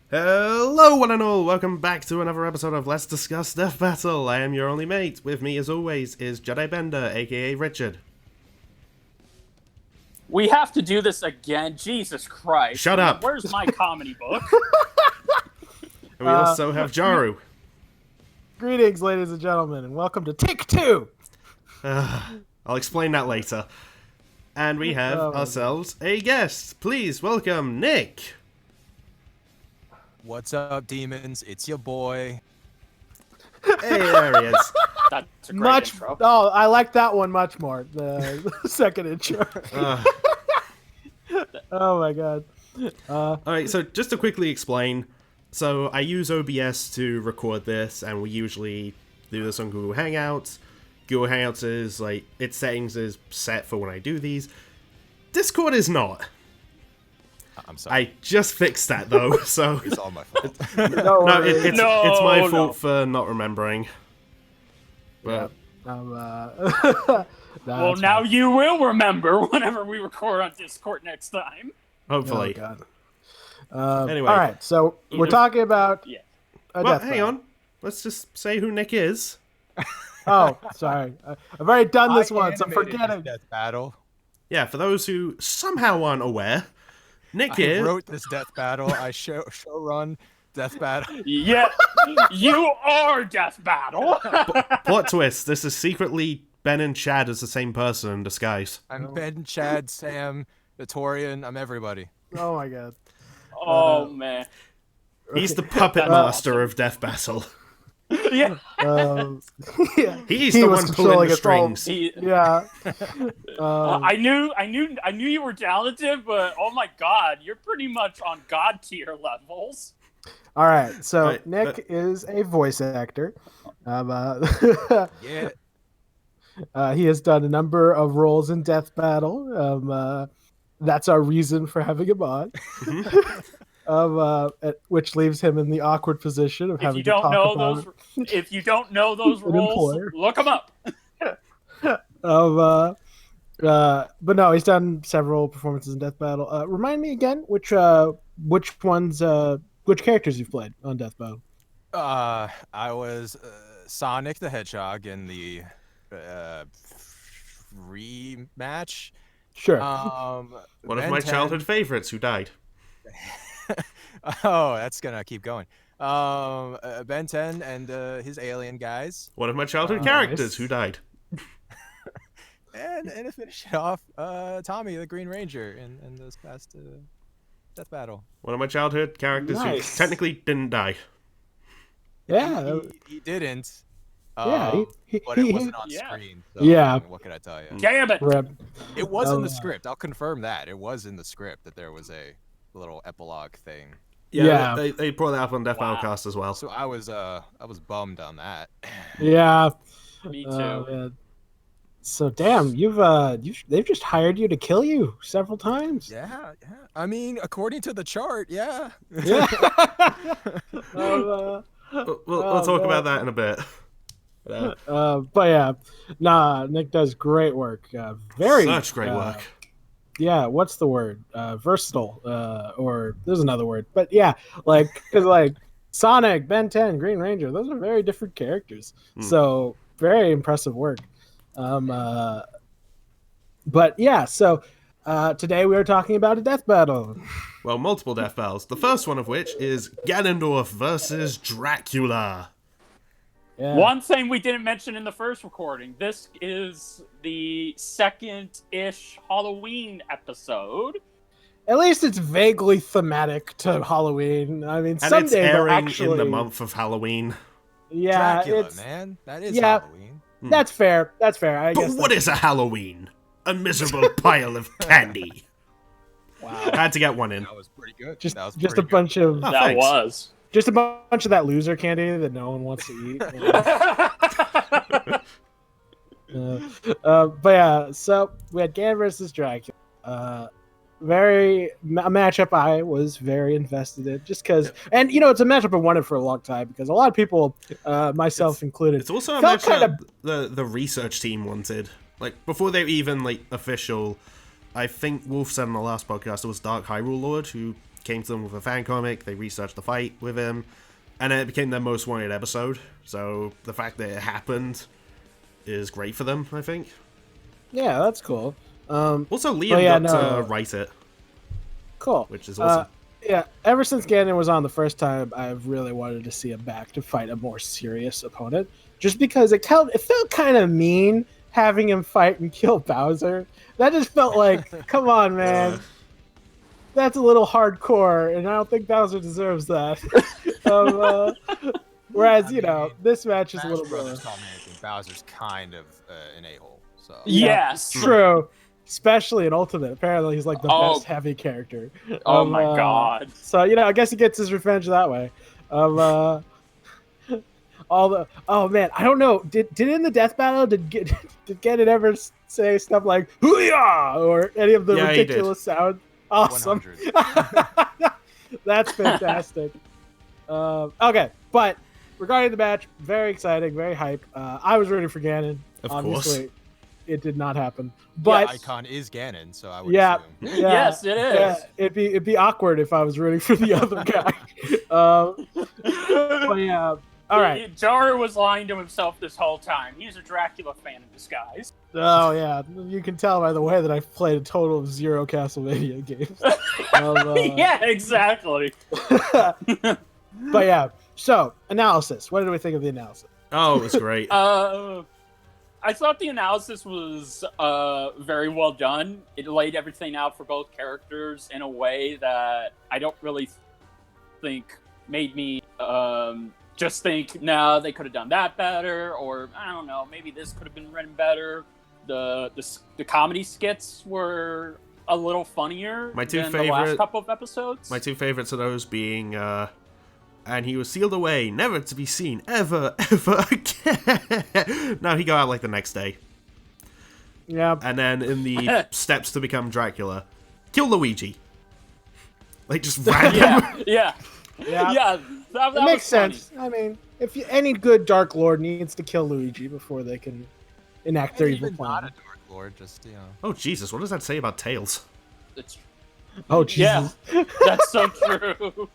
Hello one and all, welcome back to another episode of Let's Discuss Death Battle. I am your only mate. With me as always is Jedi Bender, aka Richard. We have to do this again, Jesus Christ. Shut up. Where's my comedy book? And we also have Jaru. Greetings, ladies and gentlemen, and welcome to Take Two! I'll explain that later. And we have ourselves a guest. Please welcome Nick. What's up, demons? It's your boy. Hey, there he is. That's a great intro. Oh, I like that one much more. The second intro. Oh my god. Alright, so just to quickly explain. So I use OBS to record this, and we usually do this on Google Hangouts. Google Hangouts is, like, its settings is set for when I do these. Discord is not. I'm sorry. I just fixed that, though, so... It's all my fault. It's my fault for not remembering. But... Well, now you will remember whenever we record on Discord next time. Hopefully. Oh, God. Anyway. Alright, so we're talking about... Yeah. Well, hang on. Let's just say who Nick is. Oh, sorry. I've already done this once, I'm forgetting. Death battle. Yeah, for those who somehow aren't aware, Nick I is... wrote this death battle. I show run death battle. Yeah, you are Death Battle. Plot twist, this is secretly Ben and Chad as the same person in disguise. I'm Ben, Chad, Sam, Notorian. I'm everybody. Oh my god. Oh, man. He's the puppet master of Death Battle. Yeah. Yeah. He's He the was one pulling the controlling us all. strings. Yeah. I knew you were talented, but oh my god, you're pretty much on god tier levels. Alright, so Right, Nick is a voice actor. Yeah. He has done a number of roles in Death Battle. That's our reason for having him on. Which leaves him in the awkward position of having to talk about If you don't know those An roles, employer. look them up. But no, he's done several performances in Death Battle. Remind me again which characters you've played on Death Battle. I was Sonic the Hedgehog in the rematch. Sure. One of Ben my 10 childhood favorites who died. Oh, that's gonna keep going. Ben 10 and his alien guys. One of my childhood Nice. characters who died. And to finish it off, Tommy the Green Ranger in this past Death Battle. One of my childhood characters Nice. who technically didn't die. Yeah. He didn't. Yeah, But it wasn't on Yeah. screen. So, Yeah. What can I tell you? Damn it! Rip. It was in Oh, the script. I'll confirm that. It was in the script that there was a little epilogue thing. Yeah. They brought that up on Death Wow. Battlecast as well. So I was bummed on that. Yeah. Me too. Man. So damn, they've just hired you to kill you several times. Yeah. I mean, according to the chart, yeah. Yeah. We'll Oh, talk man. about that in a bit. But yeah, nah, Nick does great work. Very Such great work. Yeah, what's the word? Versatile, or there's another word. But yeah, because Sonic, Ben 10, Green Ranger, those are very different characters. So very impressive work. But yeah, so today we are talking about a death battle. Well, multiple death battles. The first one of which is Ganondorf versus Dracula. Yeah. One thing we didn't mention in the first recording, this is the second-ish Halloween episode. At least it's vaguely thematic to Halloween. I mean, And some it's days are airing actually in the month of Halloween. Yeah, Dracula, man. That is yeah. Halloween. That's fair. That's fair. I But guess. what is a Halloween? A miserable pile of candy. Wow. I had to get one in. That was pretty good. Just That was a pretty good. bunch of Oh, That thanks. was. just a bunch of that loser candy that no one wants to eat. But yeah, so we had Gan versus Dracula. A matchup I was very invested in, just because, and it's a matchup I wanted for a long time because a lot of people, myself included, It's also a felt matchup the research team wanted. Like, before they were even, official, I think Wolf said in the last podcast it was Dark Hyrule Lord who came to them with a fan comic, they researched the fight with him, and it became their most wanted episode. So the fact that it happened is great for them, I think. Yeah, that's cool. Also, Liam got to write it. Cool. Which is awesome. Yeah, ever since Ganon was on the first time, I've really wanted to see him back to fight a more serious opponent. Just because it felt kind of mean having him fight and kill Bowser. That just felt like, come on, man. That's a little hardcore, and I don't think Bowser deserves that. Whereas, this match is a little more... Bowser's kind of an a-hole. So. Yes. True. Especially in Ultimate. Apparently, he's like the best heavy character. Oh my god. So, I guess he gets his revenge that way. Oh man, I don't know. Did in the death battle, did Ganon ever say stuff like "hoo-yah" or any of the ridiculous sounds? Awesome. That's fantastic. Okay, but regarding the match, very exciting, very hype. I was rooting for Ganon. Obviously, course. It did not happen. But icon is Ganon, so I would assume. Yes, it is. Yeah, it'd be awkward if I was rooting for the other guy. But yeah. All right. Jaru was lying to himself this whole time. He's a Dracula fan in disguise. Oh yeah, you can tell by the way that I've played a total of 0 Castlevania games. Yeah, exactly. But yeah, so analysis. What did we think of the analysis? Oh, it was great. I thought the analysis was very well done. It laid everything out for both characters in a way that I don't really think made me just think, no, they could have done that better, or I don't know, maybe this could have been written better. The comedy skits were a little funnier than the last couple of episodes. My two favorites are those being, and he was sealed away, never to be seen ever again. No, he got out like the next day. Yeah. And then in the steps to become Dracula, kill Luigi. Like just random. Yeah. That makes sense. I mean, any good Dark Lord needs to kill Luigi before they can enact their evil plan. Not a Dark Lord, just Oh Jesus! What does that say about Tails? Oh Jesus! Yeah, that's so true.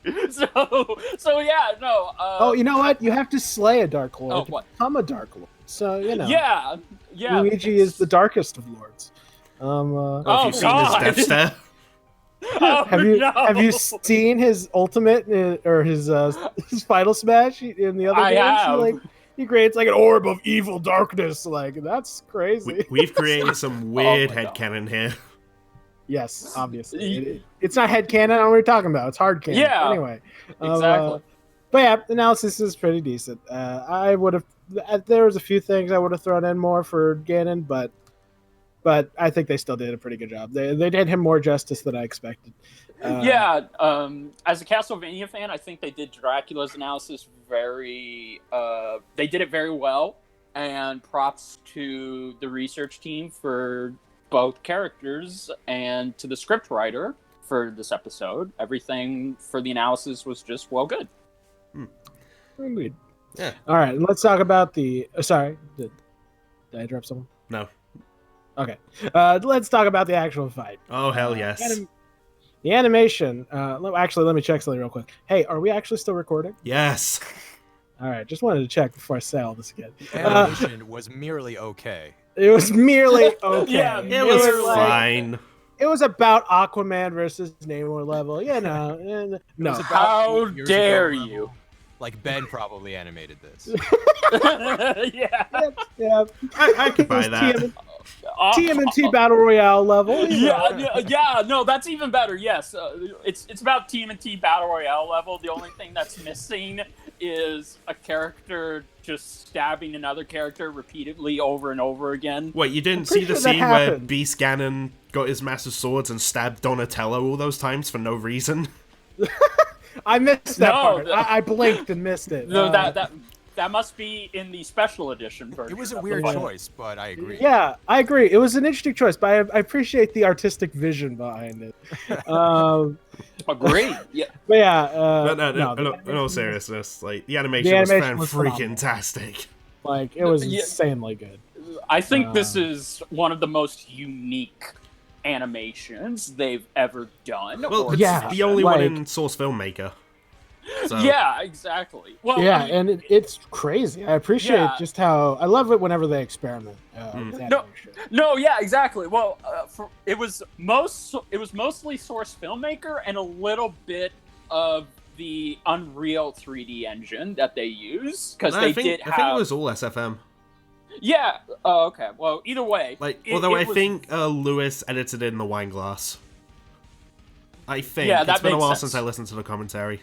So yeah, no. Oh, you know what? You have to slay a Dark Lord to become a Dark Lord. So Yeah. Luigi is the darkest of lords. Have you seen his death stare? Have you seen his ultimate or his final smash in the other games? He creates like an orb of evil darkness. Like that's crazy. We've created some weird headcanon here. Yes, obviously. It's not headcanon. I don't know what you're talking about. It's hard canon. Yeah. Anyway. Exactly. But yeah, the analysis is pretty decent. I would have. There was a few things I would have thrown in more for Ganon, but I think they still did a pretty good job. They did him more justice than I expected. As a Castlevania fan, I think they did Dracula's analysis very... they did it very well, and props to the research team for both characters and to the scriptwriter for this episode. Everything for the analysis was just well good. Indeed. Yeah. All right, let's talk about the... sorry, did I interrupt someone? No. Okay, let's talk about the actual fight. Oh, hell yes. The animation, actually, let me check something real quick. Hey, are we actually still recording? Yes. All right, just wanted to check before I say all this again. The animation was merely okay. It was merely okay. Yeah, it was fine. It was about Aquaman versus Namor level, No. How dare you? Like Ben probably animated this. Yeah. I could buy that. TMNT Battle Royale level. Yeah, no, that's even better. Yes, it's about TMNT Battle Royale level. The only thing that's missing is a character just stabbing another character repeatedly over and over again. Wait, you didn't see the scene where Beast Ganon got his massive swords and stabbed Donatello all those times for no reason? I missed that part. I blinked and missed it. No, that must be in the special edition version. It was a weird choice, but I agree. Yeah, I agree. It was an interesting choice, but I appreciate the artistic vision behind it. Agree. Yeah. But yeah. No seriousness. Like the animation was freaking-tastic. Like it was insanely good. I think this is one of the most unique animations they've ever done. Well, or it's Yeah, the only one like- in Source Filmmaker. So. Yeah, exactly. Well, Yeah, I mean, and it's crazy. I appreciate Yeah. just how I love it whenever they experiment with No. animation. no, yeah, exactly. Well, it was mostly Source Filmmaker and a little bit of the Unreal 3D engine that they use because No, they I think did have. it was all SFM. Yeah. Oh, okay. Well, either way. Although I was- think Lewis edited in the wine glass. I think. Yeah, that it's been a makes while sense. since I listened to the commentary.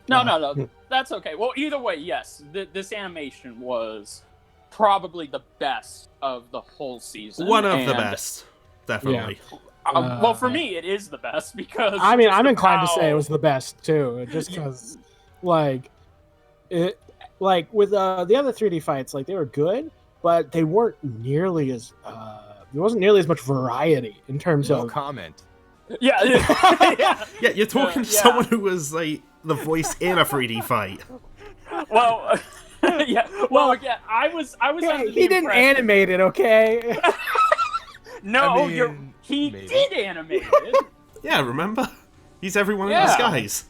No. That's okay. Well, either way, yes. This animation was probably the best of the whole season. One of the and, best. Definitely. Well, for me, it is the best because. I mean, just I'm of inclined to say it how- was the best too, just because, like, it, like with the other 3D fights, like they were good, but they weren't nearly as there wasn't nearly as much variety in terms No of. comment. Yeah. yeah. Yeah, you're talking to yeah. someone who was like the voice in a 3D fight. Well, yeah. Well, yeah. I was. Hey, under the he didn't impression- animate it, okay? No, I mean, he maybe. did animate it. Yeah, remember? He's everyone in Yeah. disguise.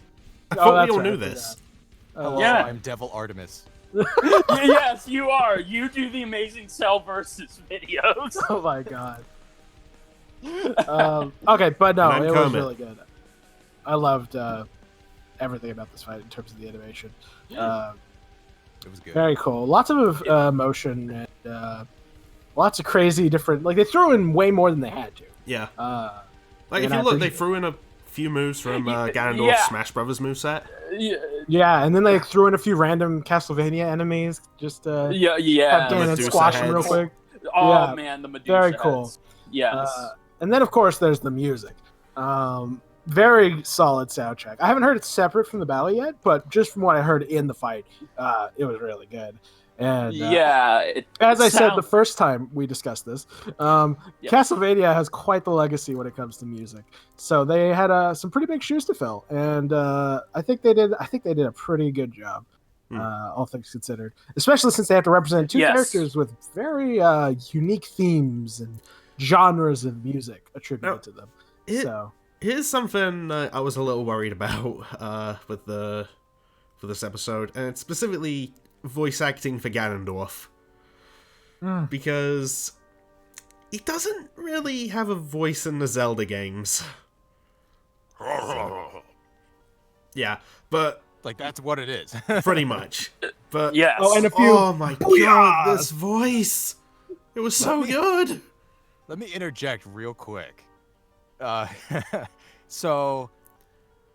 I Oh, thought that's we all right, knew I this. Hello, Yeah. I'm Devil Artemis. Yes, you are. You do the Amazing Cell versus videos. Oh my god. Okay, but no, And I'm it was Kermit. really good. I loved everything about this fight in terms of the animation. It was good. Very cool. Lots of motion and lots of crazy different. Like they threw in way more than they had to. Yeah. and Like, if I you look, they appreciate- threw in a few moves from Ganondorf's Yeah. Smash Brothers moveset. Yeah, and then they threw in a few random Castlevania enemies. Just Yeah, have yeah. Ganon Medusa squash them real heads. quick. Oh Yeah, man, the Medusa very heads. cool. Yes. And then of course there's the music. Very solid soundtrack. I haven't heard it separate from the battle yet, but just from what I heard in the fight, it was really good. And yeah. as I said sound- the first time we discussed this, Castlevania has quite the legacy when it comes to music. So they had some pretty big shoes to fill, and I think they did. I think they did a pretty good job, all things considered. Especially since they have to represent two Yes. characters with very unique themes and genres of music attributed Now, to them. it- Here's something I was a little worried about for this episode, and it's specifically voice acting for Ganondorf. Because he doesn't really have a voice in the Zelda games. Yeah, but Like, that's what it is. pretty much. But Yes. Oh, and a few. oh my god, Booyah! this voice! It was so good! Let me interject real quick. So,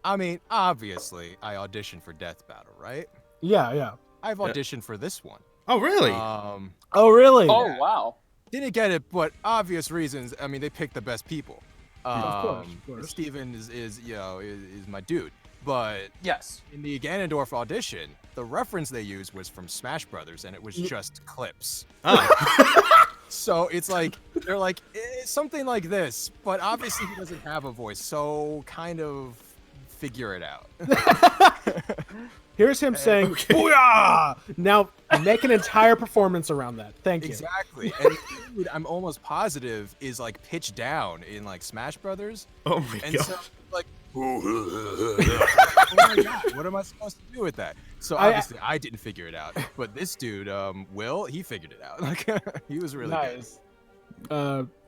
I mean, obviously, I auditioned for Death Battle, right? Yeah. I've auditioned for this one. Oh, really? Oh, really? Oh wow. Didn't get it, but obvious reasons. I mean, they picked the best people. Of course. Steven is my dude. But Yes. in the Ganondorf audition, the reference they used was from Smash Brothers, and it was just clips. Oh. So it's like they're like something like this, but obviously he doesn't have a voice, so kind of figure it out. Here's him saying, okay. "Booyah!" Now make an entire performance around that. Thank you. Exactly, and the dude, I'm almost positive is like pitched down in like Smash Brothers, Oh my and god. so like, oh my god, what am I supposed to do with that? So obviously I didn't figure it out, but this dude, Will, he figured it out. Like he was really good. Nice.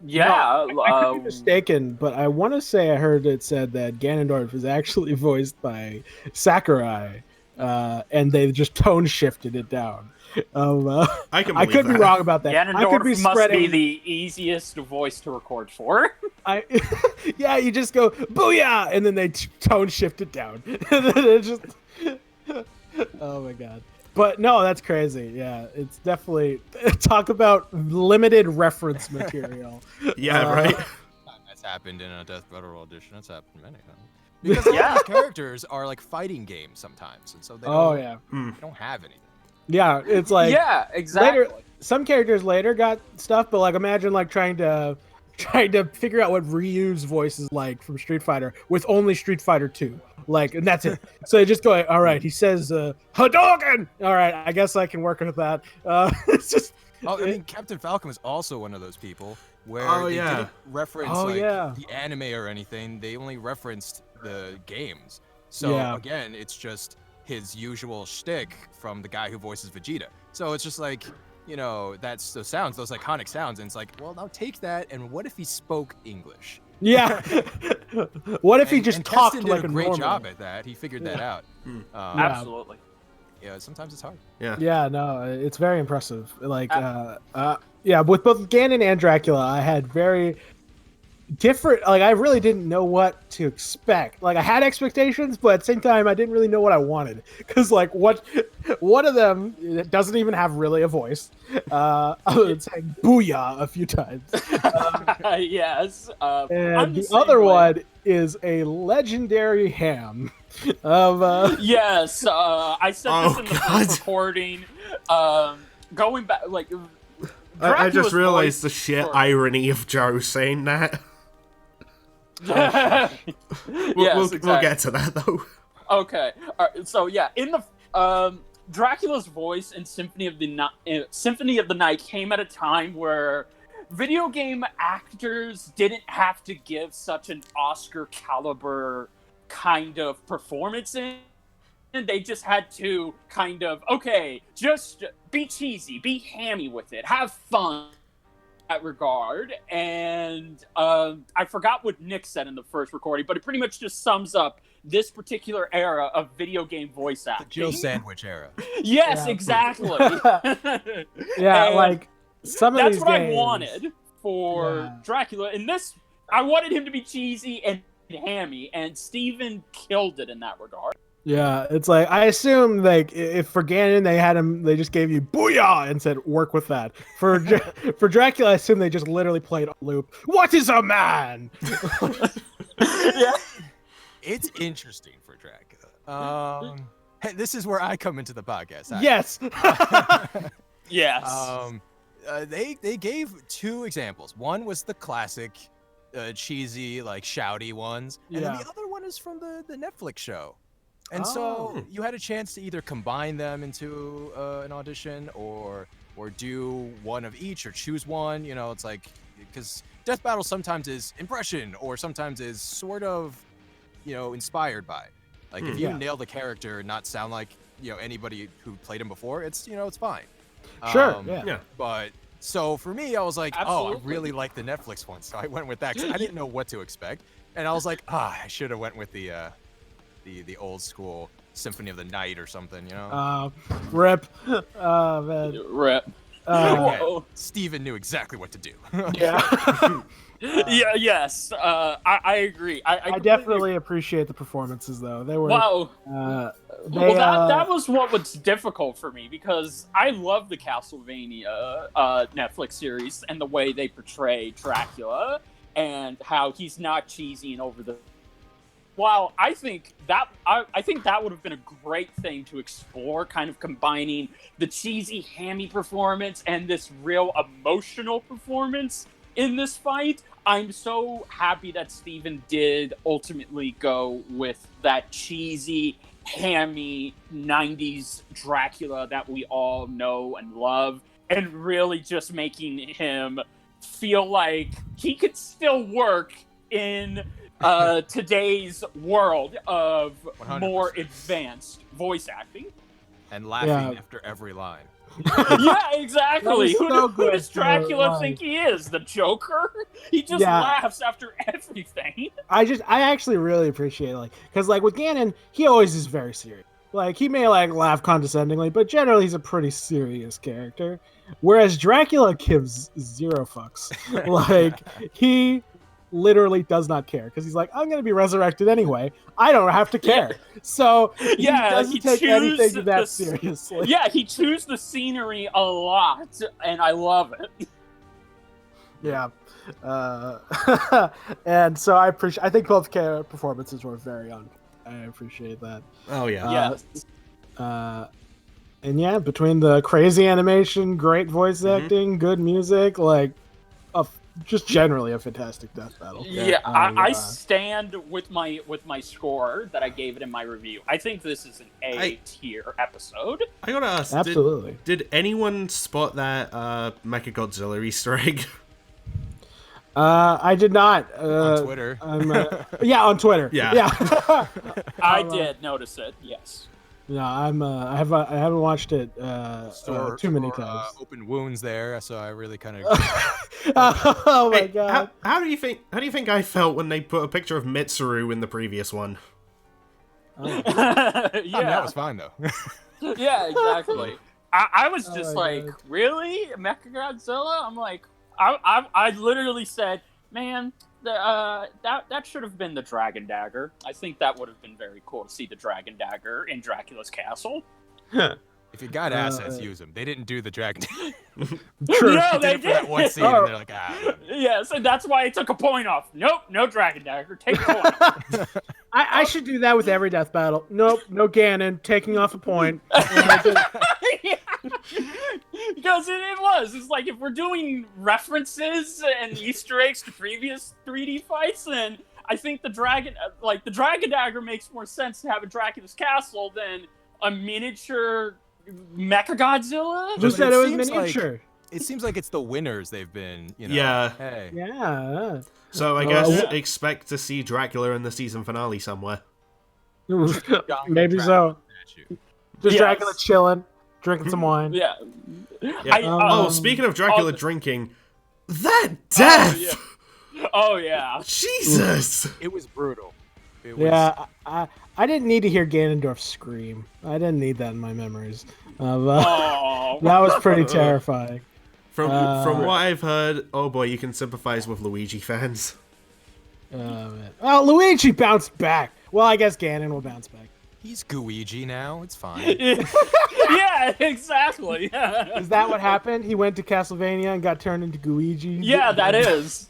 Yeah. I could be mistaken, but I want to say I heard it said that Ganondorf is actually voiced by Sakurai, and they just tone shifted it down. I can I believe could be that. wrong about that. I could be Ganondorf must spreading. be the easiest voice to record for. Yeah, you just go booyah, and then they tone shift it down. And then it just. Oh my god! But no, that's crazy. Yeah, it's definitely talk about limited reference material. Yeah, right? That's happened in a Death Battle audition. That's happened many times. Because a lot of these characters are like fighting games sometimes, and so they Oh don't, yeah, they don't have anything. yeah. It's like yeah, exactly. later. Some characters later got stuff, but like imagine like trying to figure out what Ryu's voice is like from Street Fighter with only Street Fighter 2. Like, and that's it. So you just go, all right, he says Hadouken. All right, I guess I can work with that. It's just Oh, I mean, Captain Falcon was also one of those people where they yeah. didn't reference the anime or anything. They only referenced the games. So again, it's just his usual shtick from the guy who voices Vegeta. So it's just like, that's those sounds, those iconic sounds, and it's like, well, now take that, and what if he spoke English? Yeah. What if he just talked Keston like did a normal? great job at that. He figured that out. Absolutely. Yeah, sometimes it's hard. Yeah, no, it's very impressive. Like, with both Ganon and Dracula, I had very different. Like, I really didn't know what to expect. Like, I had expectations, but at the same time, I didn't really know what I wanted. Because, like, one of them doesn't even have really a voice. Other than saying "booyah" a few times. Yes. And the other one is a legendary ham. Yes, I said this in the first recording. Going back, like, I just realized voice the sheer irony of Jaru saying that. We'll get to that though. Okay, so yeah, in the Dracula's voice in Symphony of the Night came at a time where video game actors didn't have to give such an Oscar caliber kind of performance in. And they just had to kind of, just be cheesy, be hammy with it, have fun in that regard. And I forgot what Nick said in the first recording, but it pretty much just sums up this particular era of video game voice acting. The Jill Sandwich era. Yes, exactly. Yeah, like some of these That's what games, I wanted for Dracula. In this, I wanted him to be cheesy and hammy, and Steven killed it in that regard. Yeah, it's like, I assume, like, if for Ganon they just gave you "booyah" and said work with that. For Dracula, I assume they just literally played a loop. What is a man? Yeah, it's interesting for Dracula. This is where I come into the podcast. Yes. Yes. They gave two examples. One was the classic, cheesy, like shouty ones, and then the other one is from the Netflix show. And so you had a chance to either combine them into an audition or do one of each or choose one. It's like, because Death Battle sometimes is impression or sometimes is sort of, inspired by. Like if you nail the character and not sound like, anybody who played him before, it's fine. Sure. But so for me, I was like, Absolutely. I really like the Netflix one. So I went with that 'cause I didn't know what to expect. And I was like, I should have went with the old school Symphony of the Night or something, Rip. Man. Rip. Steven knew exactly what to do. Yeah. Yes. I agree. I definitely appreciate the performances, though. They were. Wow. That was what was difficult for me, because I love the Castlevania Netflix series and the way they portray Dracula and how he's not cheesy and over the. Wow, I think that would have been a great thing to explore, kind of combining the cheesy, hammy performance and this real emotional performance in this fight. I'm so happy that Steven did ultimately go with that cheesy, hammy 90s Dracula that we all know and love, and really just making him feel like he could still work in today's world of 100%. more advanced voice acting. And laughing after every line. Yeah, exactly. So Who does Dracula think he is? The Joker? He just laughs after everything. I actually really appreciate it, because with Ganon, he always is very serious. Like, he may laugh condescendingly, but generally he's a pretty serious character. Whereas Dracula gives zero fucks. He literally does not care, because he's like, I'm going to be resurrected anyway. I don't have to care. So he doesn't take anything that seriously. Yeah, he chews the scenery a lot, and I love it. Yeah. And so I think both performances were very on. I appreciate that. Oh yeah. Yes. And yeah, between the crazy animation, great voice acting, good music, just generally a fantastic Death Battle. Yeah, I stand with my score that I gave it in my review. I think this is an A-tier episode. I gotta ask, absolutely. Did anyone spot that Mechagodzilla Easter egg? I did not. On Twitter. Yeah, on Twitter. Yeah. I did notice it. Yes. No, I haven't watched it too many times. Open wounds there, so I really kind of. Oh my Hey, god! how do you think I felt when they put a picture of Mitsuru in the previous one? Yeah, that was fine though. yeah, exactly. I was just my like, God. really, Mechagodzilla? I'm like, I literally said, man, that should have been the Dragon Dagger. I think that would have been very cool to see the Dragon Dagger in Dracula's castle. If you got assets, use them. They didn't do the dragon. True. No, They they did it for that did. one scene, and they're like, ah. Yes, and that's why I took a point off. Nope, no Dragon Dagger. Take a point. I should do that with every death battle. Nope, no Ganon, taking off a point. Yeah. Because it was. It's like, if we're doing references and Easter eggs to previous 3D fights, then I think the Dragon Dagger makes more sense to have in Dracula's castle than a miniature Mechagodzilla. Just But said it was seems miniature. It seems like it's the winners they've been, Yeah. Hey. Yeah. So I guess yeah. expect to see Dracula in the season finale somewhere. Maybe so. Just Yes. Dracula chilling, drinking some wine. Yeah. Yeah. Speaking of Dracula drinking, that death! Oh yeah. Jesus! It was brutal. It was, Yeah, I didn't need to hear Ganondorf scream. I didn't need that in my memories. Oh. That was pretty terrifying. From what I've heard, oh boy, you can sympathize with Luigi fans. Man. Oh, Luigi bounced back. Well, I guess Ganon will bounce back. He's Gooigi now. It's fine. Yeah, exactly. Is that what happened? He went to Castlevania and got turned into Luigi? Yeah, that is.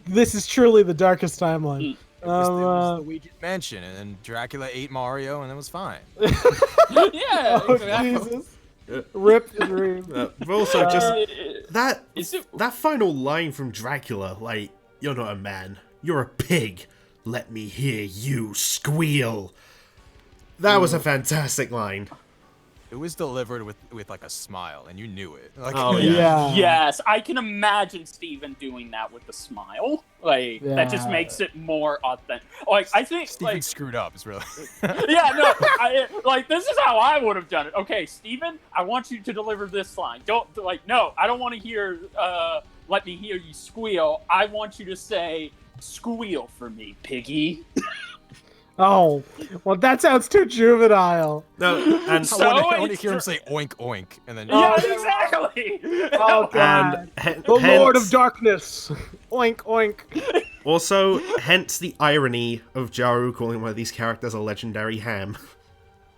This is truly the darkest timeline. It was Luigi's Mansion, and then Dracula ate Mario, and it was fine. Yeah. Oh, exactly. Jesus. Rip the dream. But also, just that Is it- that final line from Dracula, like, you're not a man, you're a pig. Let me hear you squeal. That was a fantastic line. It was delivered with like a smile, and you knew it. Like, Oh, Yeah. Yes, I can imagine Steven doing that with a smile. Like, that just Yeah. makes it more authentic. Like, I think, Steven like, screwed up. It's really. yeah, no, this is how I would have done it. Okay, Steven, I want you to deliver this line. No, I don't want to hear, let me hear you squeal. I want you to say, squeal for me, piggy. Oh, well, that sounds too juvenile. No, and So- I want to it's hear him tr- say oink oink, and then. Yeah, exactly. Oh, God. and The Lord of hence- Darkness. Oink, oink. Also, hence the irony of Jaru calling one of these characters a legendary ham.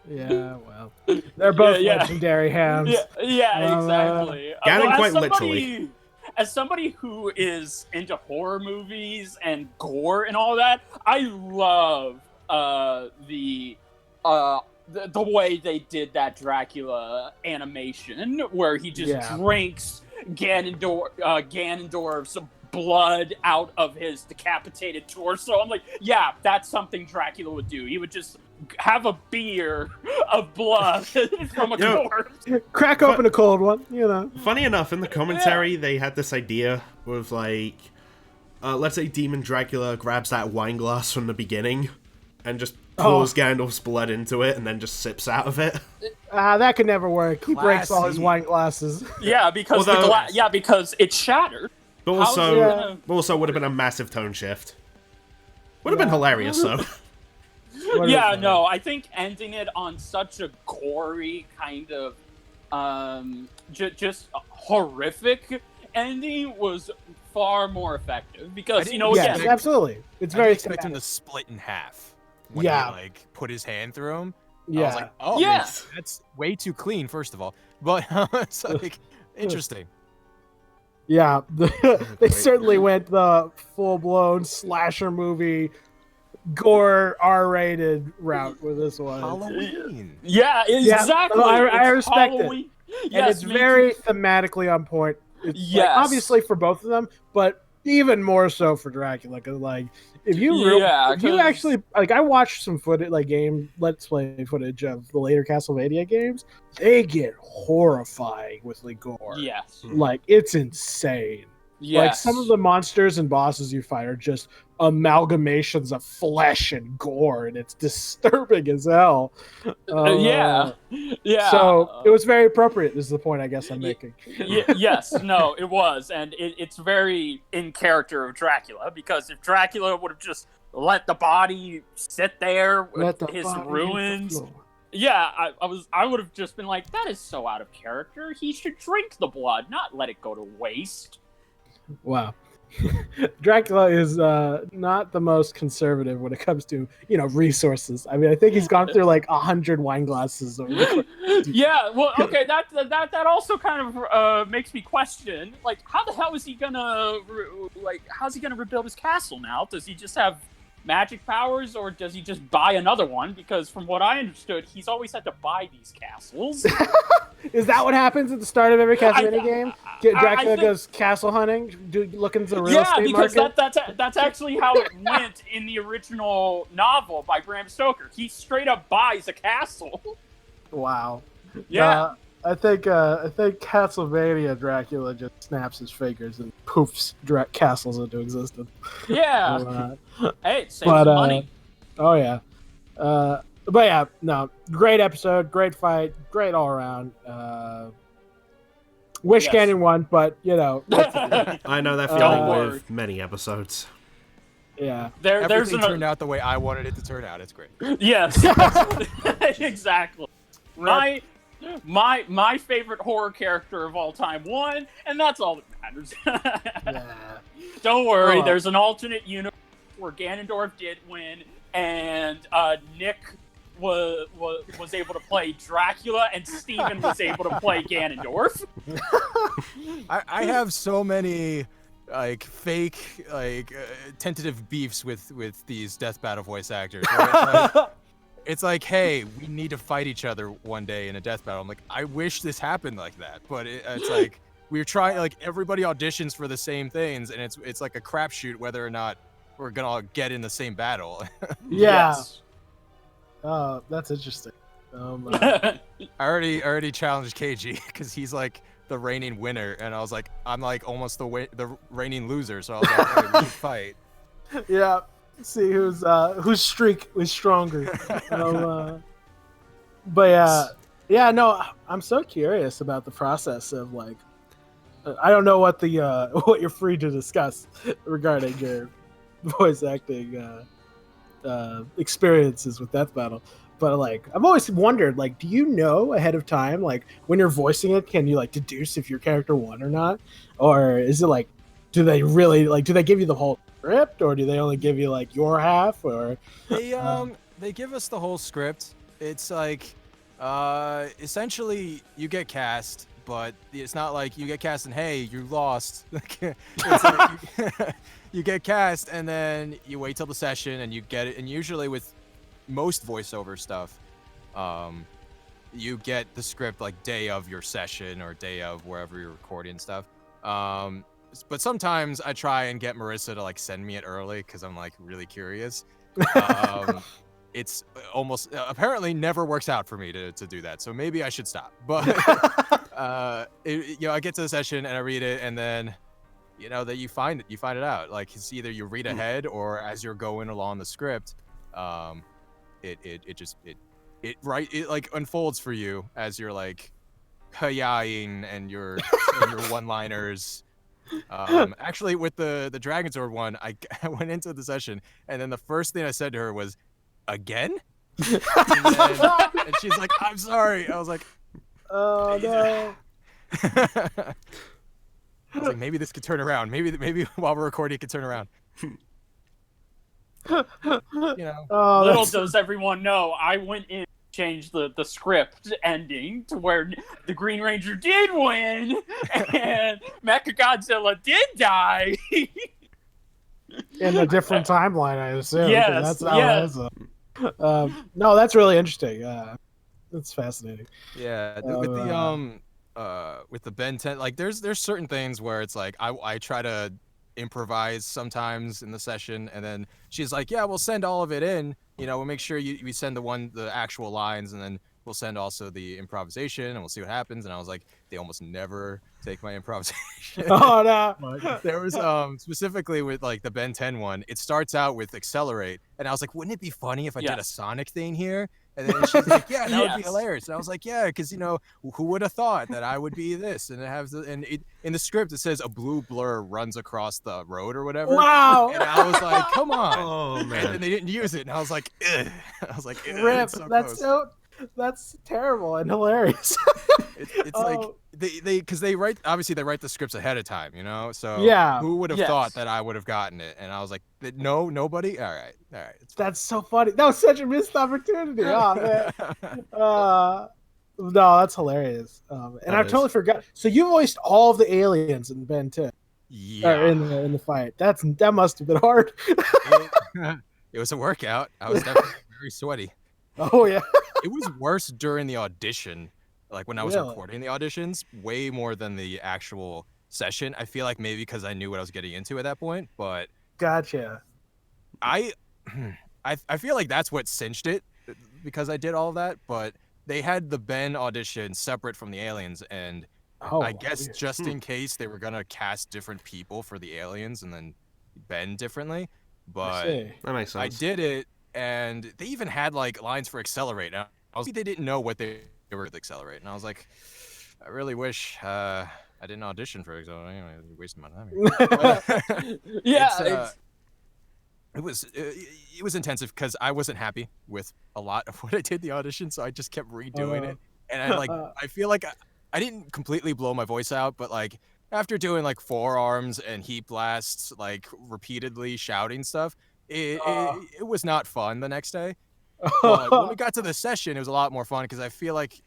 Yeah, well, they're both Yeah. legendary hams. Yeah, exactly. Ganon as quite somebody- literally. As somebody who is into horror movies and gore and all that, I love the way they did that Dracula animation, where he just drinks Ganondorf's blood out of his decapitated torso. I'm like, yeah, that's something Dracula would do. He would just have a beer of blood from a corpse. Crack open a cold one, Funny enough, in the commentary, they had this idea with, like, let's say Demon Dracula grabs that wine glass from the beginning and just pours Gandalf's blood into it and then just sips out of it. That could never work. He breaks all his Classy. wine glasses. Yeah, because because it's shattered. But How's also, it gonna- would have been a massive tone shift. Would have been hilarious, though. What is Yeah, that? no, I think ending it on such a gory kind of, just horrific ending was far more effective because Yes, again, absolutely. It's I very didn't expect him to split in half. When he, like, put his hand through him. I was like, oh, Yeah. that's way too clean, first of all. But it's like, interesting. Yeah, they certainly went the full-blown slasher movie, gore R-rated route with this one. Halloween. yeah, exactly. I It's respect it. Halloween. And Yes, it's me very too. thematically on point. It's, like, Yes. obviously for both of them, but even more so for Dracula. Because, like, if you actually, like, I watched some footage, like, let's play footage of the later Castlevania games. They get horrifying with the gore. Yes. Like, it's insane. Like some of the monsters and bosses you fight are just amalgamations of flesh and gore, and it's disturbing as hell. Yeah. So it was very appropriate. Is the point I guess I'm making. Yes, no, it was, and it's very in character of Dracula, because if Dracula would have just let the body sit there with his ruins, I would have just been like, that is so out of character. He should drink the blood, not let it go to waste. Wow. Dracula is not the most conservative when it comes to resources. I mean, I think he's gone through like 100 wine glasses. Yeah, well, okay, that also kind of makes me question, like, how the hell is he gonna how's he gonna rebuild his castle now? Does he just have magic powers, or does he just buy another one? Because from what I understood, he's always had to buy these castles. Is that what happens at the start of every Castlevania game? Dracula goes castle hunting, looking to the real estate market? Yeah, because that's actually how it went in the original novel by Bram Stoker. He straight up buys a castle. Wow. Yeah. I think Castlevania Dracula just snaps his fingers and poofs castles into existence. Yeah. Hey, it saves some money. Oh yeah. But yeah, no, great episode, great fight, great all around. Wish Canyon won, but I know that feeling with many episodes. Yeah. Everything turned out the way I wanted it to turn out. It's great. Yes. Exactly. Right. My favorite horror character of all time won, and that's all that matters. Don't worry, there's an alternate universe where Ganondorf did win, and Nick was able to play Dracula, and Steven was able to play Ganondorf. I have so many fake tentative beefs with these death battle voice actors. It's like, hey, we need to fight each other one day in a death battle. I'm like, I wish this happened like that, but it's like we're trying. Like everybody auditions for the same things, and it's like a crapshoot whether or not we're gonna all get in the same battle. Yeah. Yes. Oh, that's interesting. I already challenged KG because he's like the reigning winner, and I was like, I'm like almost the reigning loser, so I was like, hey, we should fight. Yeah. See whose streak was stronger. But yeah, no, I'm so curious about the process of like, I don't know what what you're free to discuss regarding your voice acting experiences with Death Battle, but like I've always wondered, like, do you know ahead of time, like when you're voicing it, can you like deduce if your character won or not, or is it like, do they give you the whole script, or do they only give you like your half, or they give us the whole script. It's like essentially you get cast, but it's not like you get cast and hey, you lost. It's like you get cast and then you wait till the session and you get it, and usually with most voiceover stuff you get the script like day of your session or day of wherever you're recording stuff. But sometimes I try and get Marissa to like send me it early because I'm like really curious. It's almost apparently never works out for me to do that, so maybe I should stop. But I get to the session and I read it, and then that you find it out. Like it's either you read ahead or as you're going along the script, it like unfolds for you as you're like hayaing and your one-liners. Actually, with the Dragon Sword one, I went into the session, and then the first thing I said to her was, "Again?" and she's like, "I'm sorry." I was like, "Oh no." I was like, maybe this could turn around. Maybe while we're recording, it could turn around. Little does everyone know, I went in. Changed the script ending to where the Green Ranger did win and Mechagodzilla did die. In a different timeline, I assume. Yes, no, that's really interesting. That's fascinating. Yeah, with the Ben 10, like there's certain things where it's like I try to improvise sometimes in the session, and then she's like, yeah, we'll send all of it in, we'll make sure we send the actual lines, and then we'll send also the improvisation and we'll see what happens. And I was like, they almost never take my improvisation. Oh no! But there was specifically with like the Ben 10 one, it starts out with accelerate, and I was like, wouldn't it be funny if I did a Sonic thing here? And then she's like, yeah, that would be hilarious. And I was like, yeah, because who would have thought that I would be this? And it has in the script it says a blue blur runs across the road or whatever. Wow! And I was like, come on. Oh man! And they didn't use it, and I was like, ugh. I was like, ugh, Rip. so That's terrible and hilarious. it's like they write the scripts ahead of time, so who would have thought that I would have gotten it? And I was like, no, nobody. All right, that's so funny. That was such a missed opportunity. Oh man. No, that's hilarious. And I totally forgot. So you voiced all of the aliens in Ben 10. Yeah. In the fight. That must have been hard. It was a workout. I was definitely very sweaty. Oh yeah. It was worse during the audition, like when I was recording the auditions, way more than the actual session. I feel like maybe because I knew what I was getting into at that point, but gotcha. I feel like that's what cinched it, because I did all of that. But they had the Ben audition separate from the aliens, and I guess just in case they were gonna cast different people for the aliens and then Ben differently. But that makes sense. I did it. And they even had like lines for accelerate. Now, they didn't know what they were with accelerate, and I was like, I really wish I didn't audition for accelerate. Anyway, wasting my time here. It was intensive because I wasn't happy with a lot of what I did the audition, so I just kept redoing it. And I feel like I didn't completely blow my voice out, but like after doing like forearms and heat blasts, like repeatedly shouting stuff. It was not fun the next day. But when we got to the session, it was a lot more fun because I feel like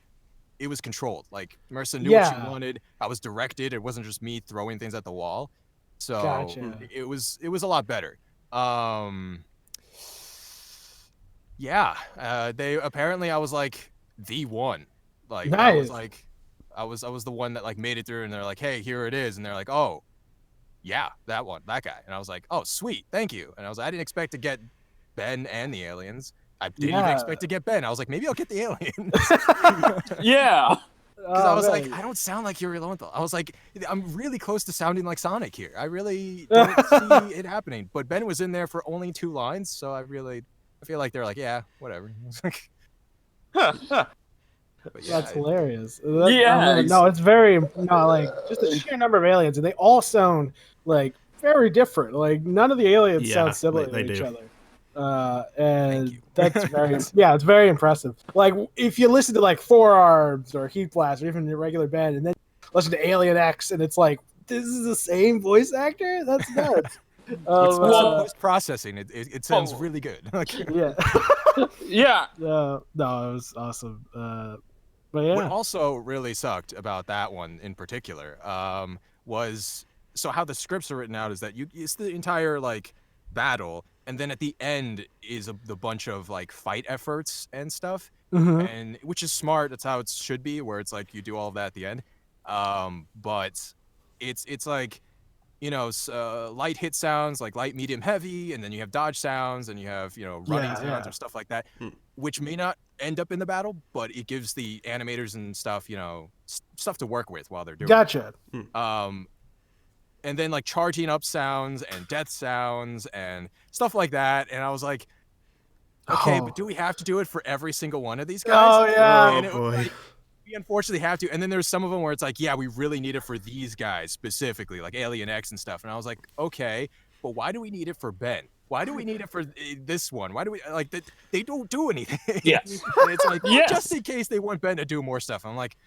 it was controlled. Like Marissa knew what she wanted. I was directed. It wasn't just me throwing things at the wall. So it was a lot better. They apparently I was like the one. Like nice. I was the one that like made it through, and they're like, hey, here it is, and they're like, oh. Yeah, that guy. And I was like, oh, sweet, thank you. And I didn't expect to get Ben and the aliens. I didn't even expect to get Ben. I was like, maybe I'll get the aliens. Yeah. Because I was like, I don't sound like Yuri Lowenthal. I was like, I'm really close to sounding like Sonic here. I really don't see it happening. But Ben was in there for only 2 lines, so I feel like they're like, yeah, whatever. That's hilarious. No, it's very like just the sheer number of aliens, and they all sound like very different. Like none of the aliens sound similar to each other. And that's very it's very impressive. Like if you listen to like Forearms or Heat Blast or even the regular band, and then listen to Alien X, and it's like this is the same voice actor. That's nuts. It's post processing. It sounds really good. Yeah. No, it was awesome. But yeah. What also really sucked about that one in particular was how the scripts are written out is that it's the entire like battle, and then at the end is the bunch of like fight efforts and stuff, and which is smart. That's how it should be, where it's like you do all of that at the end. But it's like light hit sounds, like light, medium, heavy, and then you have dodge sounds, and you have running sounds or stuff like that, which may not end up in the battle, but it gives the animators and stuff stuff to work with while they're doing it. And then like charging up sounds and death sounds and stuff like that, and I was like, okay, but do we have to do it for every single one of these guys? We unfortunately have to. And then there's some of them where it's like, yeah, we really need it for these guys specifically, like Alien X and stuff. And I was like, okay, but why do we need it for Ben? Why do we need it for this one? Why do we like that? They don't do anything. Yes. And it's like, just in case they want Ben to do more stuff. I'm like,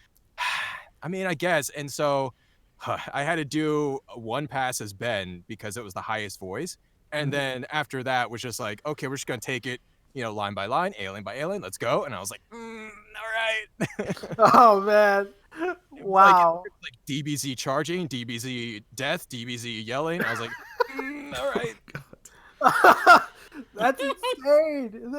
I mean, I guess. And so I had to do one pass as Ben because it was the highest voice. And then after that was just like, okay, we're just going to take it, line by line, alien by alien. Let's go. And I was like, all right. Oh, man. Wow. Like DBZ charging, DBZ death, DBZ yelling. I was like, all right. That's insane.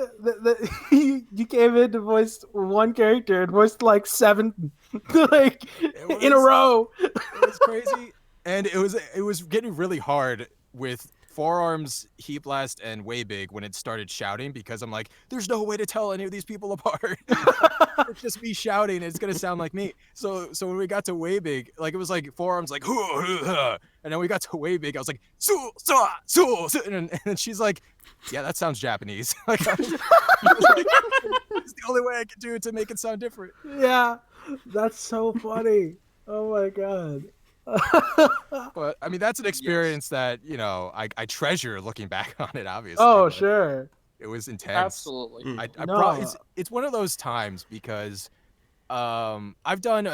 You came in to voice one character and voiced like 7 in a row. It was crazy. And it was getting really hard with Forearms, Heat Blast, and Way Big when it started shouting, because I'm like, there's no way to tell any of these people apart. It's just me shouting. It's gonna sound like me. So when we got to Way Big, like it was like Forearms like, and then we got to Way Big, I was like, and then she's like, yeah, that sounds Japanese. Like, I was like, it's the only way I can do it to make it sound different. Yeah, that's so funny. Oh my god. But I mean, that's an experience that I treasure looking back on it. Obviously. Oh, but sure. it was intense. Absolutely. No. It's one of those times because I've done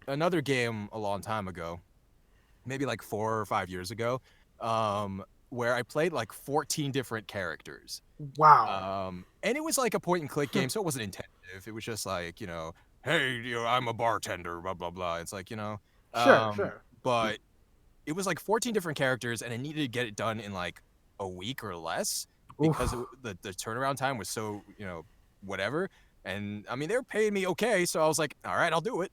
another game a long time ago, maybe like 4 or 5 years ago, where I played like 14 different characters. Wow. And it was like a point and click game, so it wasn't intensive. It was just like, hey, I'm a bartender, blah blah blah. It's like, Sure. But it was like 14 different characters, and I needed to get it done in like a week or less because the turnaround time was so, whatever. And I mean, they were paying me okay, so I was like, all right, I'll do it.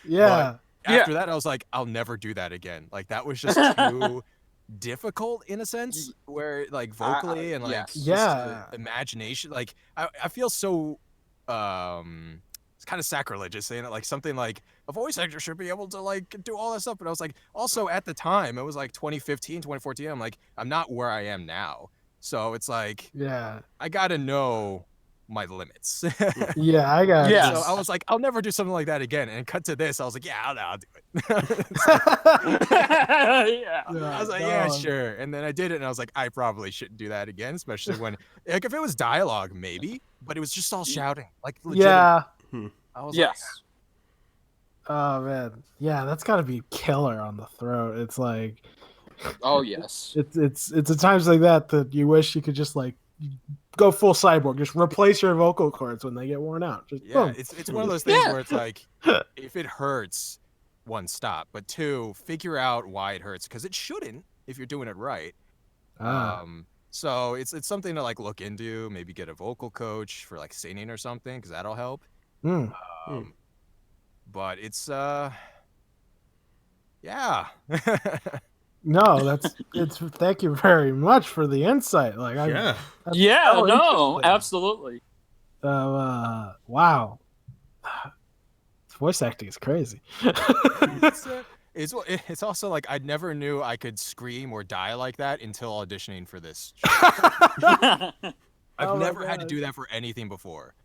Yeah. But after that, I was like, I'll never do that again. Like, that was just too difficult in a sense, where like vocally and like just, imagination. Like, I feel so it's kind of sacrilegious saying it, like something like a voice actor should be able to like do all that stuff. But I was like, also at the time, it was like 2015, 2014. I'm like, I'm not where I am now. So it's like, I gotta know my limits. Yeah, I got it. So I was like, I'll never do something like that again. And cut to this, I was like, yeah, I'll do it. I was like, yeah, sure. And then I did it, and I was like, I probably shouldn't do that again, especially when, like, if it was dialogue, maybe, but it was just all shouting, like, legit. Yeah. I was Yes. Oh man, yeah, that's got to be killer on the throat. It's like, Oh yes. it's at times like that you wish you could just like go full cyborg, just replace your vocal cords when they get worn out. Just boom. It's one of those things where it's like, if it hurts, one, stop, but two, figure out why it hurts, because it shouldn't if you're doing it right. So it's something to like look into, maybe get a vocal coach for like singing or something, because that'll help. But it's yeah. No, it's thank you very much for the insight. Like, absolutely. Wow. Voice acting is crazy. It's also like, I never knew I could scream or die like that until auditioning for this. I've never had to do that for anything before.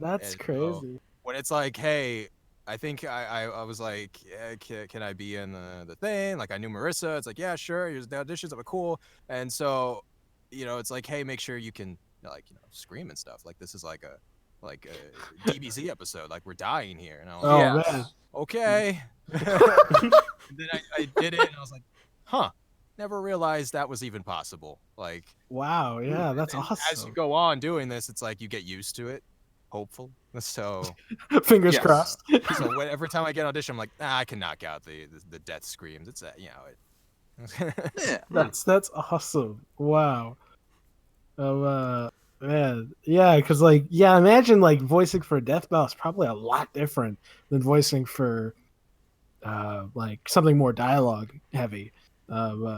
That's crazy. When it's like, hey, I think I was like, can I be in the thing? Like, I knew Marissa. It's like, yeah, sure. Here's the auditions. I'm like, cool. And so, it's like, hey, make sure you can scream and stuff. Like, this is like a DBZ episode. Like, we're dying here. And I was like, man. Okay. And then I did it, and I was like, huh. Never realized that was even possible. Like, wow, yeah, that's awesome. As you go on doing this, it's like you get used to it. Hopeful. So fingers crossed. So every time I get an audition, I'm like, I can knock out the death screams. It's That's awesome. Wow. Man, yeah, because imagine like voicing for a death battle is probably a lot different than voicing for like something more dialogue heavy. I've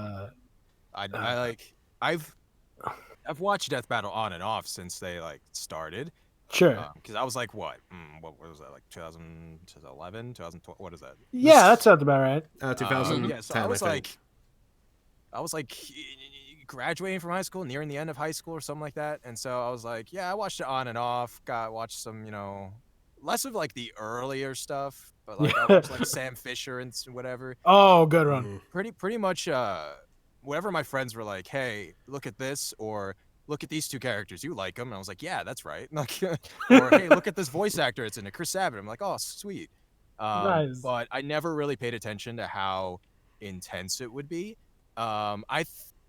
watched Death Battle on and off since they like started. Sure. Because I was like, what was that, like 2011, 2012? What is that? Yeah, that sounds about right. 2010. Yeah, so I was like graduating from high school, nearing the end of high school or something like that. And so I was like, yeah, I watched it on and off. Watched some, less of like the earlier stuff, but like I watched like Sam Fisher and whatever. Oh, good one. Pretty much whatever my friends were like, hey, look at this, or look at these two characters, you like them? And I was like, yeah, that's right. Like, or hey, look at this voice actor, it's in a Chris Sabat. I'm like, oh, sweet. Nice. But I never really paid attention to how intense it would be. Back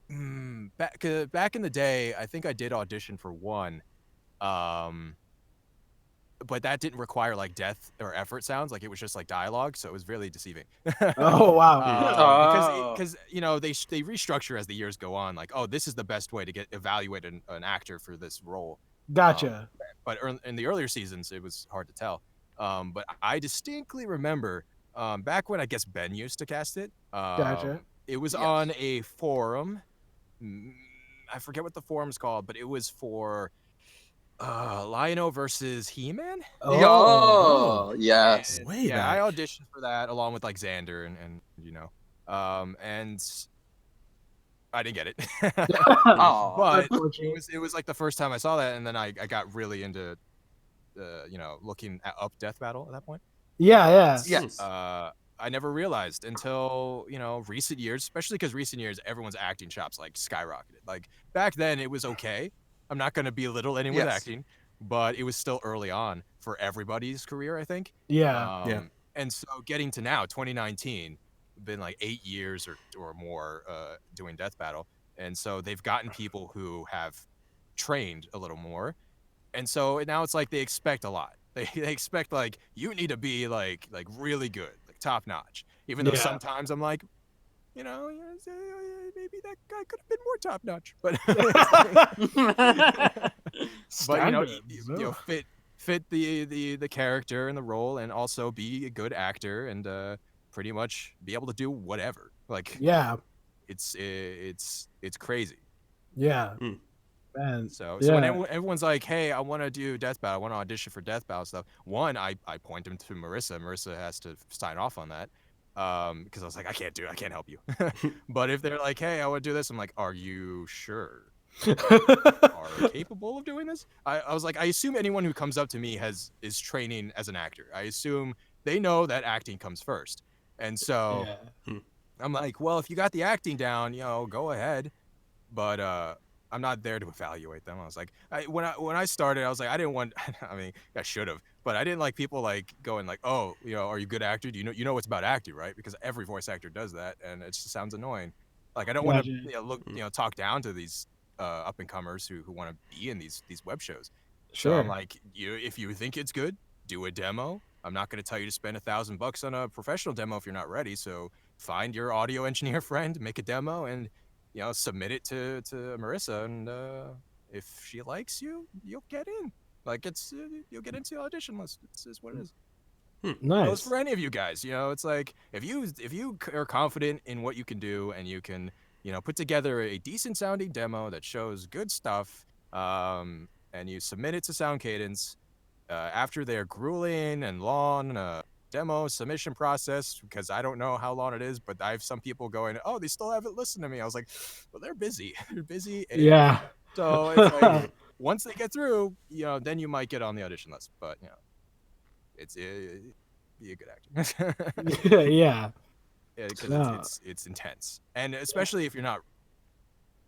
in the day, I think I did audition for one, but that didn't require like death or effort sounds. Like, it was just like dialogue, so it was really deceiving. Oh wow. Because they restructure as the years go on. Like, oh, this is the best way to get evaluated an actor for this role. Gotcha. But in the earlier seasons, it was hard to tell. But I distinctly remember back when I guess Ben used to cast it. Gotcha. It was on a forum. I forget what the forum's called, but it was for Lion-O versus He-Man. Oh, yes. And, Way I back. auditioned for that along with like Xander and and I didn't get it. Oh, But it was like the first time I saw that, and then I got really into looking up Death Battle at that point. Yeah. yes. I never realized until recent years, especially because recent years everyone's acting chops like skyrocketed. Like back then it was okay. I'm not going to belittle anyone's acting, but it was still early on for everybody's career, I think. Yeah. And so getting to now, 2019, been like 8 years or more doing Death Battle, and so they've gotten people who have trained a little more, and so now it's like they expect a lot. They expect like you need to be like really good, like top notch. Even though sometimes I'm like, maybe that guy could have been more top notch, but fit the character and the role, and also be a good actor and pretty much be able to do whatever. Like it's crazy. Yeah. Man. So when everyone's like, hey, I want to do Death Battle, I want to audition for Death Battle stuff, one, I point them to Marissa. Marissa has to sign off on that because I was like, I can't help you. But if they're like, hey, I want to do this, I'm like, are you sure? Are you capable of doing this? I was like, I assume anyone who comes up to me is training as an actor. I assume they know that acting comes first. And so I'm like, well, if you got the acting down, go ahead. But I'm not there to evaluate them. I was like, when I started, I was like, I didn't want. I mean, I should have, but I didn't like people like going like, oh, are you a good actor? Do you know what's about acting, right? Because every voice actor does that, and it just sounds annoying. Like I don't want to talk down to these up and comers who want to be in these web shows. Sure. So I'm like, if you think it's good, do a demo. I'm not going to tell you to spend $1,000 on a professional demo if you're not ready. So find your audio engineer friend, make a demo, and submit it to Marissa, and if she likes you, you'll get in. Like you'll get into the audition list. It's what it is. Nice. It goes for any of you guys. It's like if you are confident in what you can do, and you can put together a decent sounding demo that shows good stuff, and you submit it to Sound Cadence after their grueling and long demo submission process, because I don't know how long it is, but I have some people going, oh, they still haven't listened to me. I was like, well, they're busy. They're busy. Yeah. So it's like once they get through, then you might get on the audition list. But it's be a good actor. Yeah. Because it's intense, and especially if you're not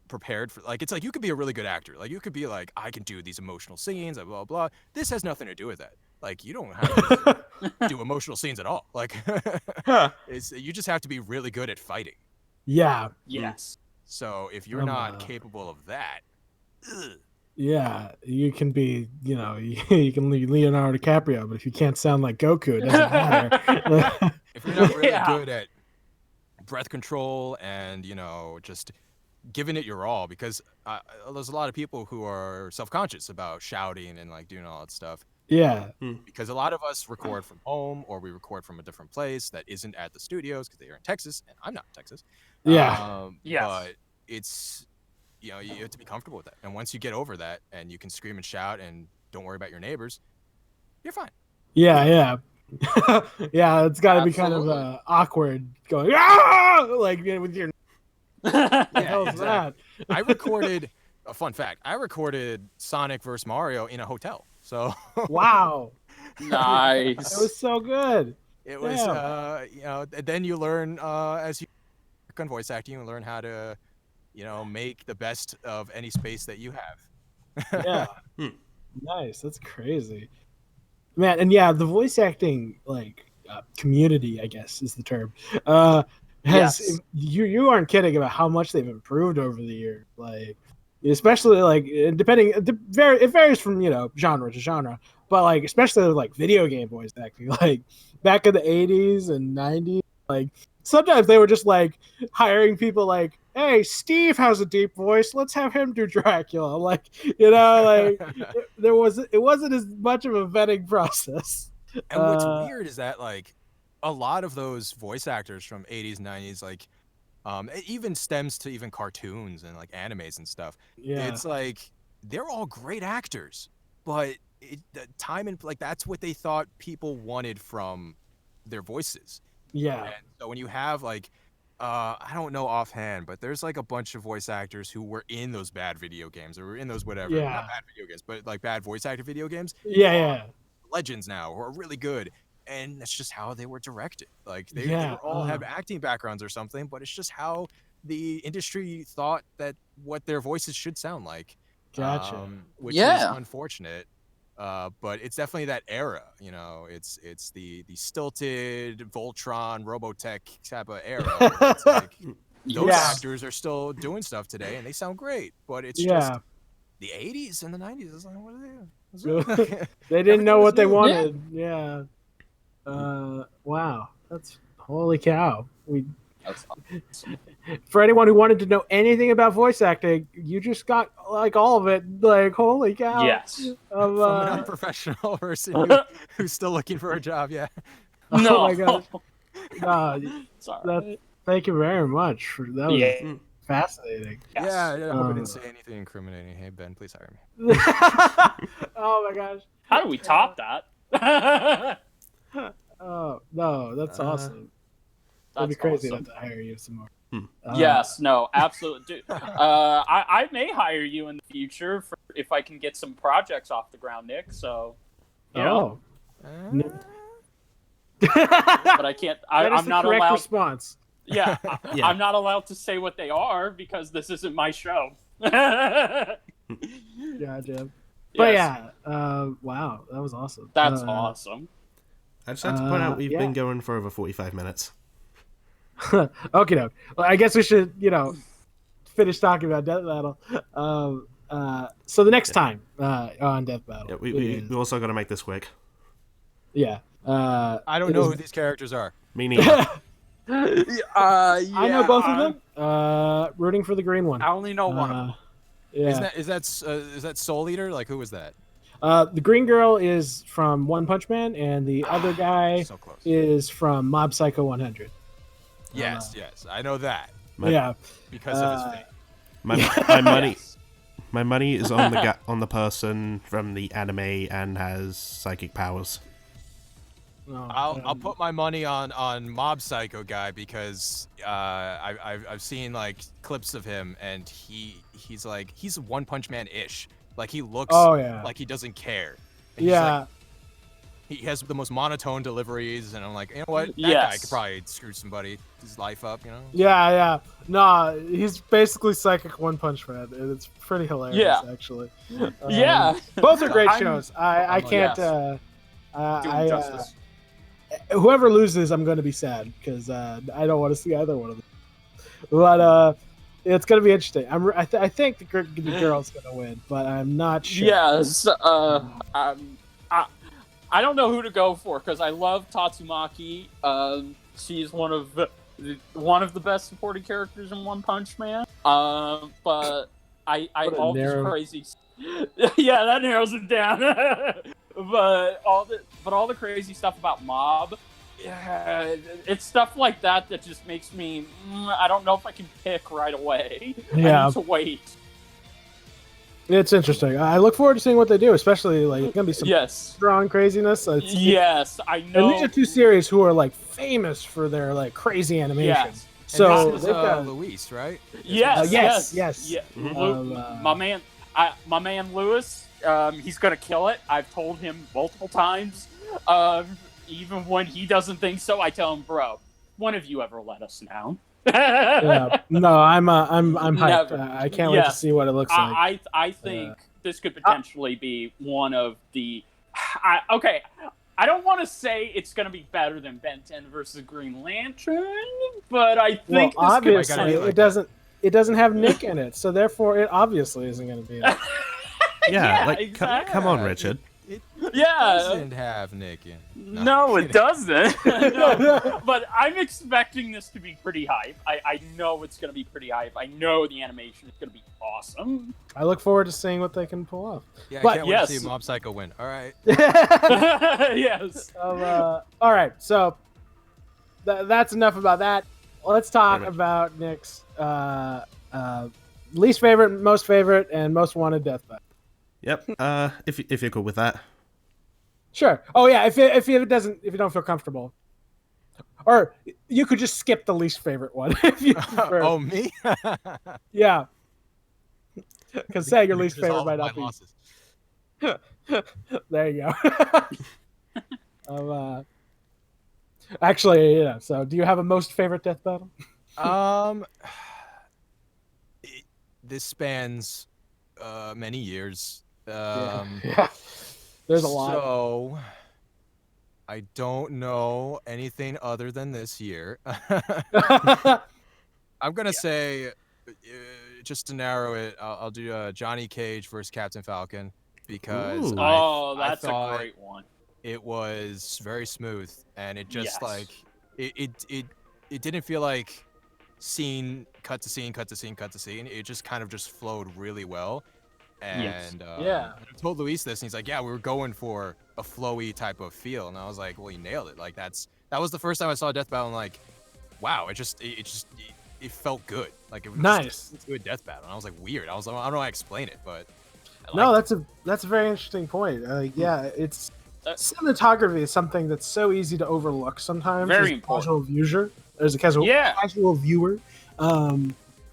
prepared for, like, it's like you could be a really good actor. Like you could be like, I can do these emotional scenes, blah blah blah. This has nothing to do with that. Like you don't have to do emotional scenes at all. Like you just have to be really good at fighting. Yeah. Yes. So if you're not capable of that, yeah, you can be, you can be Leonardo DiCaprio, but if you can't sound like Goku, it doesn't matter. If you're not really good at breath control and just giving it your all, because there's a lot of people who are self-conscious about shouting and like doing all that stuff. Yeah. Because a lot of us record from home, or we record from a different place that isn't at the studios because they're in Texas, and I'm not in Texas. Yeah. Yes. But it's, you have to be comfortable with that. And once you get over that and you can scream and shout and don't worry about your neighbors, you're fine. Yeah. Yeah, it's got to be kind of awkward going, like with your. Yeah, exactly. I recorded, a fun fact, I recorded Sonic vs. Mario in a hotel. So wow, nice. It was so good. It was, then you learn as you work on voice acting, you learn how to, make the best of any space that you have. Yeah, nice. That's crazy, man. And yeah, the voice acting community, I guess, is the term. You aren't kidding about how much they've improved over the years. Like, especially it varies from genre to genre, but like especially like video game voice acting, like back in the 80s and 90s, like sometimes they were just like hiring people like, hey, Steve has a deep voice, let's have him do Dracula. Like, like it wasn't as much of a vetting process. And what's weird is that like a lot of those voice actors from 80s, 90s, like It even stems to even cartoons and like animes and stuff. Yeah. It's like they're all great actors, but the time and like that's what they thought people wanted from their voices. Yeah. And so when you have like I don't know offhand, but there's like a bunch of voice actors who were in those bad video games or were in those whatever, Yeah. not bad video games, but like bad voice actor video games. Yeah. Legends now who are really good, and that's just how they were directed. Like they Yeah, were all have acting backgrounds or something, but it's just how the industry thought that what their voices should sound like. Gotcha. Which is unfortunate. But it's definitely that era, you know. It's the stilted Voltron, Robotech type of era. It's like those actors are still doing stuff today, and they sound great. But it's just the '80s and the '90s. It's like, what are they? They didn't know what they wanted. Yeah. Wow. That's holy cow. That's awesome. For anyone who wanted to know anything about voice acting, you just got like all of it. Like holy cow. Yes. Of, From an unprofessional person who's still looking for a job. Yeah. No. Oh my god. Sorry. Thank you very much. That was fascinating. Yes. Yeah. I hope I didn't say anything incriminating. Hey Ben, please hire me. Oh my gosh. How do we top that? Oh no, that's awesome. That'd be crazy to hire you some more. Yes, no, absolutely. Dude, I may hire you in the future if I can get some projects off the ground, Nick. So, you know. But I can't. I'm not allowed. Response. Yeah, I'm not allowed to say what they are because this isn't my show. Gotcha. But yeah, wow, that was awesome. That's awesome. I just have to point out we've been going for over 45 minutes. Okay, doke. Well, I guess we should, finish talking about Death Battle. So the next time on Death Battle, we also got to make this quick. Yeah. I don't know who these characters are. Me neither. I know both of them. Rooting for the green one. I only know one of them. Yeah. Is that Soul Eater? Like, who was that? The green girl is from One Punch Man, and the other guy is from Mob Psycho 100. Yes, I know that. Because of his fate. My money, my money is on the person from the anime and has psychic powers. I'll put my money on Mob Psycho guy because I've seen like clips of him and he's One Punch Man ish. Like he looks like he doesn't care. And he has the most monotone deliveries, and I'm like, you know what? That guy could probably screw his life up, you know? Yeah. Nah, he's basically Psychic One Punch Man, and it's pretty hilarious, actually. Both are great shows. I can't. Whoever loses, I'm going to be sad because I don't want to see either one of them. But it's going to be interesting. I think the girl's going to win, but I'm not sure. Yes. I don't know who to go for because I love Tatsumaki. She's one of the best supporting characters in One Punch Man. But I all this crazy. Yeah, that narrows it down. but all the crazy stuff about Mob. Yeah, it's stuff like that just makes me. I don't know if I can pick right away. Yeah. I need to wait. It's interesting. I look forward to seeing what they do, especially like it's gonna be some strong craziness. Yes, I know. And these are two series who are like famous for their like crazy animation. Yes. So they've got Luis, right? Yes. Yeah. My man Lewis, he's gonna kill it. I've told him multiple times. Even when he doesn't think so, I tell him, bro, when have you ever let us down? No, I'm hyped. I can't wait to see what it looks like. I think this could potentially be one of the. I don't want to say it's going to be better than Ben 10 versus Green Lantern, but I think this obviously it doesn't have Nick in it, so therefore it obviously isn't going to be. Come on, Richard. It doesn't have Nick in. No, it doesn't. No. But I'm expecting this to be pretty hype. I know it's going to be pretty hype. I know the animation is going to be awesome. I look forward to seeing what they can pull off. Yeah, I can't wait to see Mob Psycho win. All right. Yes. All right, so that's enough about that. let's talk Pretty much. about Nick's least favorite, most favorite, and most wanted death battle. Yep. If you're cool with that. Sure. Oh yeah. If you don't feel comfortable, or you could just skip the least favorite one if you prefer. Oh, me? Yeah. Because say your least Just favorite all might of not my be. losses. There you go. Actually, yeah. So, do you have a most favorite death battle? This spans many years. Yeah. There's a lot. So I don't know anything other than this year. I'm gonna say, just to narrow it, I'll do Johnny Cage versus Captain Falcon because Ooh. Oh, I that's a thought great one. it was very smooth and it just Yes. like it didn't feel like scene cut to scene cut to scene cut to scene. It just kind of just flowed really well. Yes. And Yeah. I told Luis this, and he's like, "Yeah, we were going for a flowy type of feel," and I was like, "Well, you nailed it! Like that was the first time I saw Death Battle, and like, wow, it felt good. Like it was Nice. just a good Death Battle." And I was like, weird. I don't know how to explain it, but I No, liked that's a very interesting point. Yeah, it's cinematography is something that's so easy to overlook sometimes. Very as a important. casual viewer, as a casual Yeah. viewer.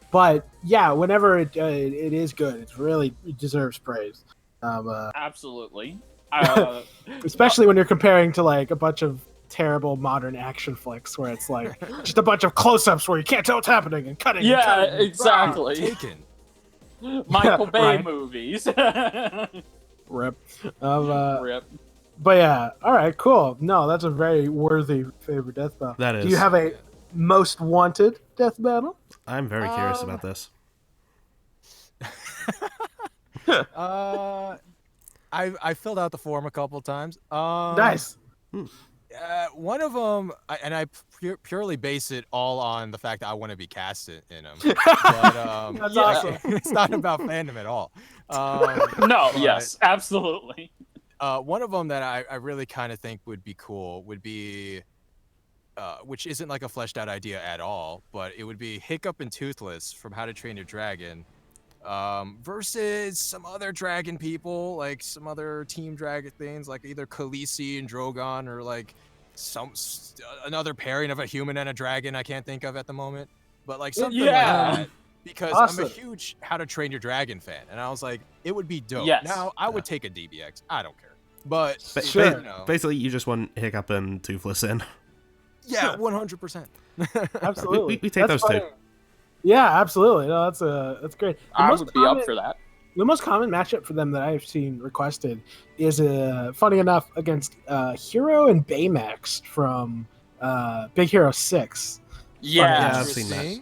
But yeah, whenever it is good, it deserves praise. Absolutely. Especially when you're comparing to like a bunch of terrible modern action flicks where it's like just a bunch of close-ups where you can't tell what's happening and cutting. Yeah, and cutting. exactly. Taken. Michael Bay Right. movies. Rip. Rip. But yeah, all right, cool. No, that's a very worthy favorite death battle. That is. Do you have a most wanted death battle? I'm very curious about this. I filled out the form a couple times. Nice. One of them, I purely base it all on the fact that I want to be cast in them. But That's Yeah. awesome. it's not about fandom at all. No, but, yes, absolutely. One of them that I really kind of think would be cool would be, which isn't like a fleshed out idea at all, but it would be Hiccup and Toothless from How to Train Your Dragon versus some other dragon people, like some other team dragon things, like either Khaleesi and Drogon, or like another pairing of a human and a dragon I can't think of at the moment, but like something like that. Because Awesome. I'm a huge How to Train Your Dragon fan, and I was like, it would be dope. Yes. Now I would take a DBX, I don't care, but Sure. you know, Basically, you just want Hiccup and Toothless in. yeah, 100%. Absolutely. We take That's those two. funny. Yeah, absolutely. No, that's great. I would be up for that. The most common matchup for them that I've seen requested is, funny enough, against Hero and Baymax from Big Hero 6. Yeah, Yeah. I've seen that.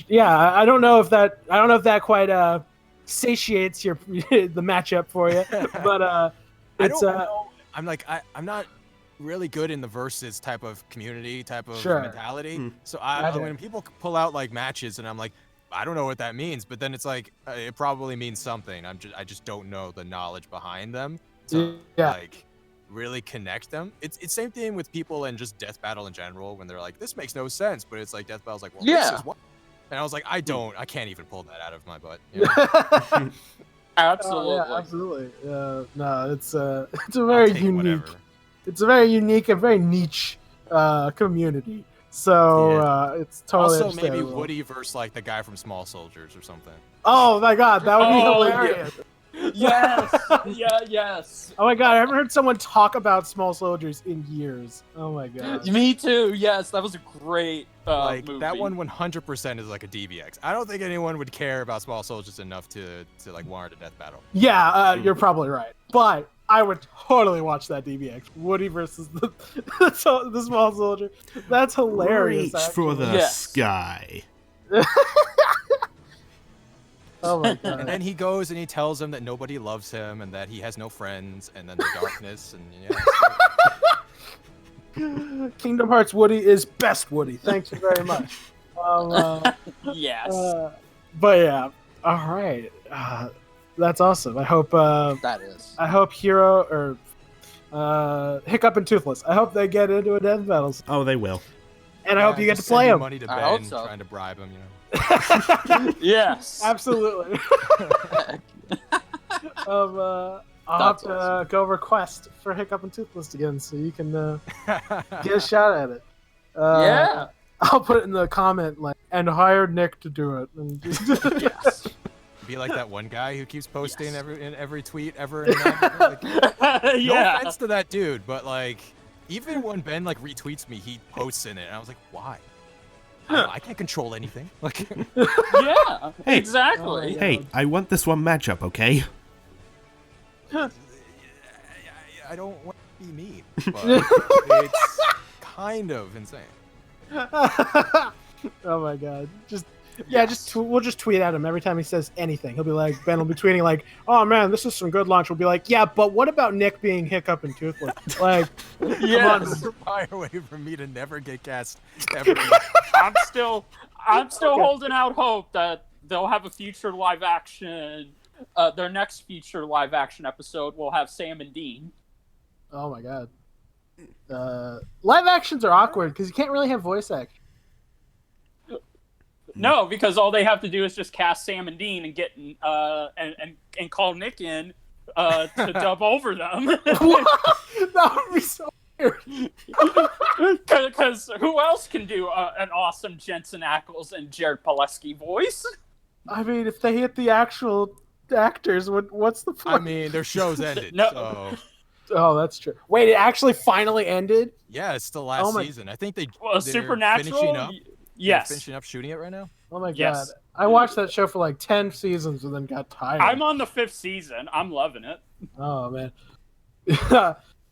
Yeah, I don't know if that quite satiates your the matchup for you, but I it's don't know. I'm not really good in the versus type of community type of Sure. mentality. So Gotcha. when people pull out like matches, and I'm like, I don't know what that means, but then it's like it probably means something. I just don't know the knowledge behind them to Yeah. like really connect them. It's same thing with people and just death battle in general when they're like, this makes no sense, but it's like death battle's like, well, Yeah. this is what. And I was like, I can't even pull that out of my butt. You know? Absolutely. Yeah, absolutely. No, it's a I'll very take unique. whatever. It's a very unique and very niche community. So it's totally Also, maybe understandable. Woody versus like the guy from Small Soldiers or something. Oh my god, that would be Oh, hilarious. Yes. Yes. Oh my god, I haven't heard someone talk about Small Soldiers in years. Oh my god. Me too. Yes, that was a great Like movie. that one 100% is like a DBX. I don't think anyone would care about Small Soldiers enough to like warrant a death battle. Yeah, you're probably right. But I would totally watch that DBX. Woody versus the the Small Soldier. That's hilarious. Reach for the Yes. sky. Oh my And god. then he goes and he tells him that nobody loves him and that he has no friends, and then the darkness and yeah. Kingdom Hearts Woody is best Woody. Thank you very much. Yes. But yeah, all right. That's awesome. I hope That is. Hero or Hiccup and Toothless. I hope they get into a death battles. Oh, they will. And I hope you get to play him. Money to I hope Ben, so. trying to bribe him, you know. Yes. Absolutely. I'll have to go request for Hiccup and Toothless again, so you can get a shot at it. Yeah. I'll put it in the comment and hired Nick to do it. And Yes. Be like that one guy who keeps posting in every tweet ever. Like, Yeah. No offense to that dude, but like, even when Ben like retweets me, he posts in it, and I was like, why? I can't control anything. Like, Yeah. Hey. Exactly. Hey, I want this one matchup, okay? I don't want to be mean, but it's kind of insane. Oh my god! We'll just tweet at him every time he says anything. He'll be like, Ben will be tweeting like, "Oh man, this is some good launch." We'll be like, "Yeah, but what about Nick being Hiccup and Toothless?" Like, Yes. Far away from me to never get cast ever. I'm still holding out hope that they'll have a future live action. Their next future live action episode will have Sam and Dean. oh my god! Live actions are awkward because you can't really have voice action. No, because all they have to do is just cast Sam and Dean and get and call Nick in to dub over them. That would be so weird. Because who else can do an awesome Jensen Ackles and Jared Pulaski voice? I mean, if they hit the actual actors, what's the point? I mean, their show's ended. No. So Oh, that's true. Wait, it actually finally ended? yeah, it's the last season. I think they're Supernatural. finishing up. Yes. They're finishing up shooting it right now. Oh my Yes. god. I watched that show for like 10 seasons and then got tired. I'm on the 5th season. I'm loving it. Oh man.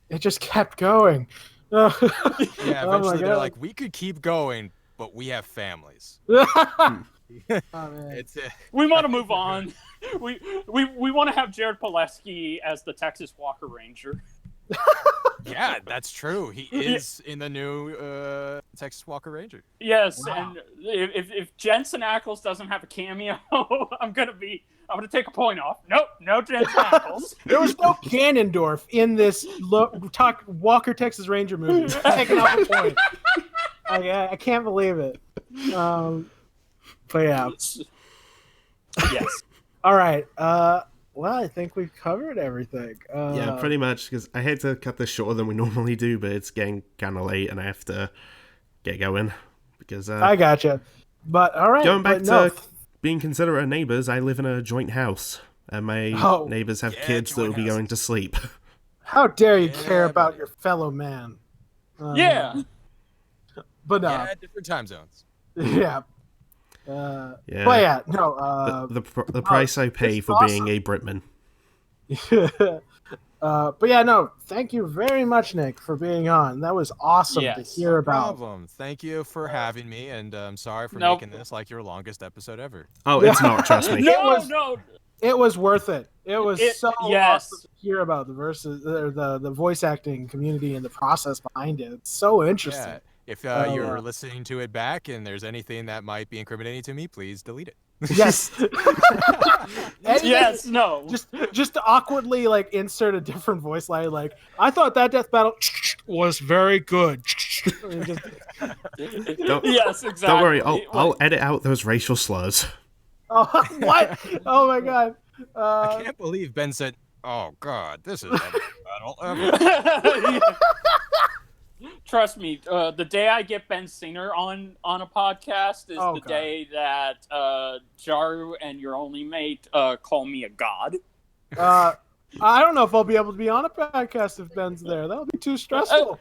It just kept going. Yeah, Oh my eventually they're God. like, we could keep going, but we have families. Oh man. It's We want to move on. We want to have Jared Pulaski as the Texas Walker Ranger. yeah, that's true. He is in the new Texas Walker Ranger. Yes, Wow. and if Jensen Ackles doesn't have a cameo, I'm gonna take a point off. Nope, no Jensen Ackles. There was no Ganondorf in this Walker Texas Ranger movie. Taking off a point. I can't believe it. But yeah. Yes. All right. Well, I think we've covered everything. Yeah, pretty much, because I hate to cut this shorter than we normally do, but it's getting kind of late and I have to get going. Because I gotcha. But all right. going back but no, to being considerate of neighbors, I live in a joint house, and my neighbors have kids that will be going to sleep. How dare you Yeah, care about buddy. your fellow man? Yeah. But no. Yeah, different time zones. Yeah. Yeah. But yeah, no. The price I pay it's for awesome. being a Britman. But yeah, no. Thank you very much, Nick, for being on. That was awesome to Yes. hear about. Problem. Thank you for having me, and I'm sorry for Nope. making this like your longest episode ever. Oh, it's not, trust me. No. It was worth it. It was so yes. awesome to hear about the the voice acting community and the process behind it. It's so interesting. Yeah. If you're listening to it back and there's anything that might be incriminating to me, please delete it. Yes. Anything- Yes. No. Just awkwardly like insert a different voice line. Like I thought that death battle was very good. Just- Yes. Exactly. Don't worry, I'll edit out those racial slurs. oh, what? Oh my god. I can't believe Ben said, "Oh God, this is the best battle ever." Trust me, the day I get Ben Singer on a podcast is Oh, the God. day that Jaru and your only mate call me a god. I don't know if I'll be able to be on a podcast if Ben's there. That'll be too stressful.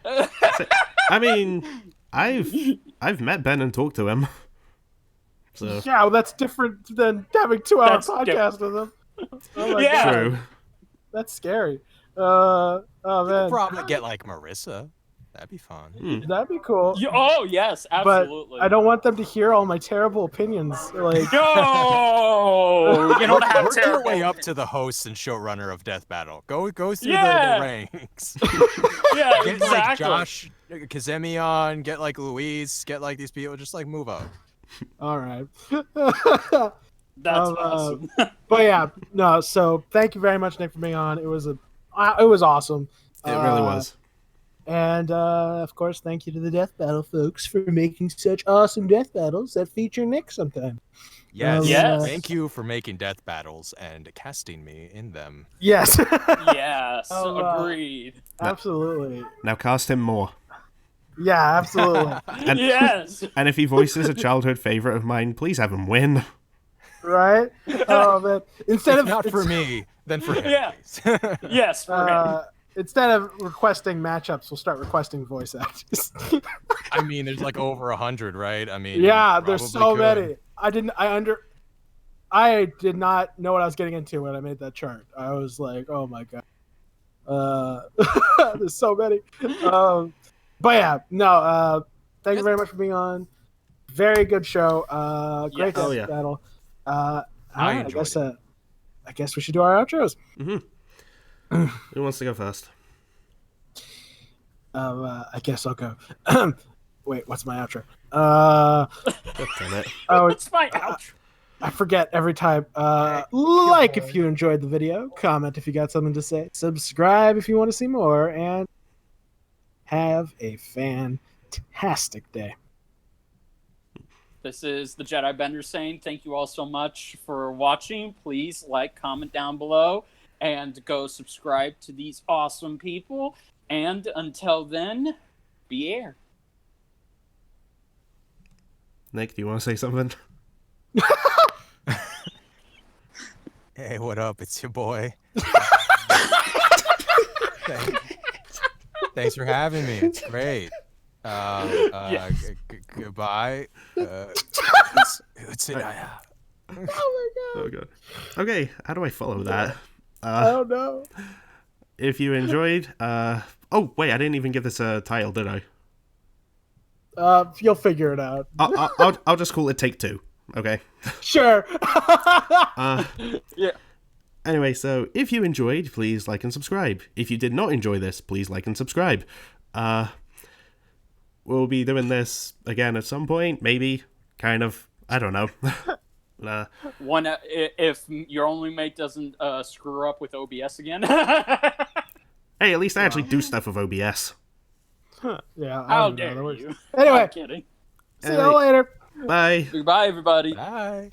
I mean, I've met Ben and talked to him. So Yeah, well, that's different than having 2-hour That's podcast with him. Oh my Yeah. God. true. That's scary. Oh man, Probably get like Marissa. That'd be fun. that'd be cool. Oh yes, absolutely. But I don't want them to hear all my terrible opinions. Like, No, you don't have Work your terrible. way up to the host and showrunner of Death Battle. Go through Yeah. the ranks. Yeah, Get like exactly. Josh Kazemi on. Get like Luis. Get like these people. Just like move up. all right. That's Um, awesome. But yeah, no. So thank you very much, Nick, for being on. It was awesome. It really was. And of course, thank you to the Death Battle folks for making such awesome death battles that feature Nick sometime. Yes. Yes. Thank you for making death battles and casting me in them. Yes. Yes, agreed. Absolutely. Now cast him more. Yeah, absolutely. Yes. And if he voices a childhood favorite of mine, please have him win. Right? Oh man! Instead If of not for me, then for him, Yeah. please. Yes, for him. instead of requesting matchups, we'll start requesting voice actors. I mean, there's like over 100, right? I mean, Yeah, you there's so probably could. many. I did not know what I was getting into when I made that chart. I was like, oh my god. There's so many. But yeah, no, thank you very much for being on. Very good show. Great Yes. death battle. I enjoyed it. I guess we should do our outros. Who wants to go first? I guess I'll go. Wait, what's my outro? God damn it. Oh, It's my outro. I forget every time. Like if you enjoyed the video, comment if you got something to say, subscribe if you want to see more, and have a fantastic day. This is the Jedi Bender saying thank you all so much for watching. Please like, comment down below, and go subscribe to these awesome people. And until then, be air. Nick, do you want to say something? Hey, what up? It's your boy. Thanks for having me. It's great. Goodbye. Oh god. Okay, how do I follow that? I don't know. If you enjoyed, oh wait, I didn't even give this a title, did I? You'll figure it out. I'll just call it Take Two. Okay. Sure. Yeah. Anyway, so if you enjoyed, please like and subscribe. If you did not enjoy this, please like and subscribe. We'll be doing this again at some point, maybe. Kind of. I don't know. One, if your only mate doesn't screw up with OBS again. Hey, at least I actually do stuff with OBS. Yeah. I How don't know. dare you? Anyway, I'm kidding. see you later. Bye. Goodbye, everybody. Bye.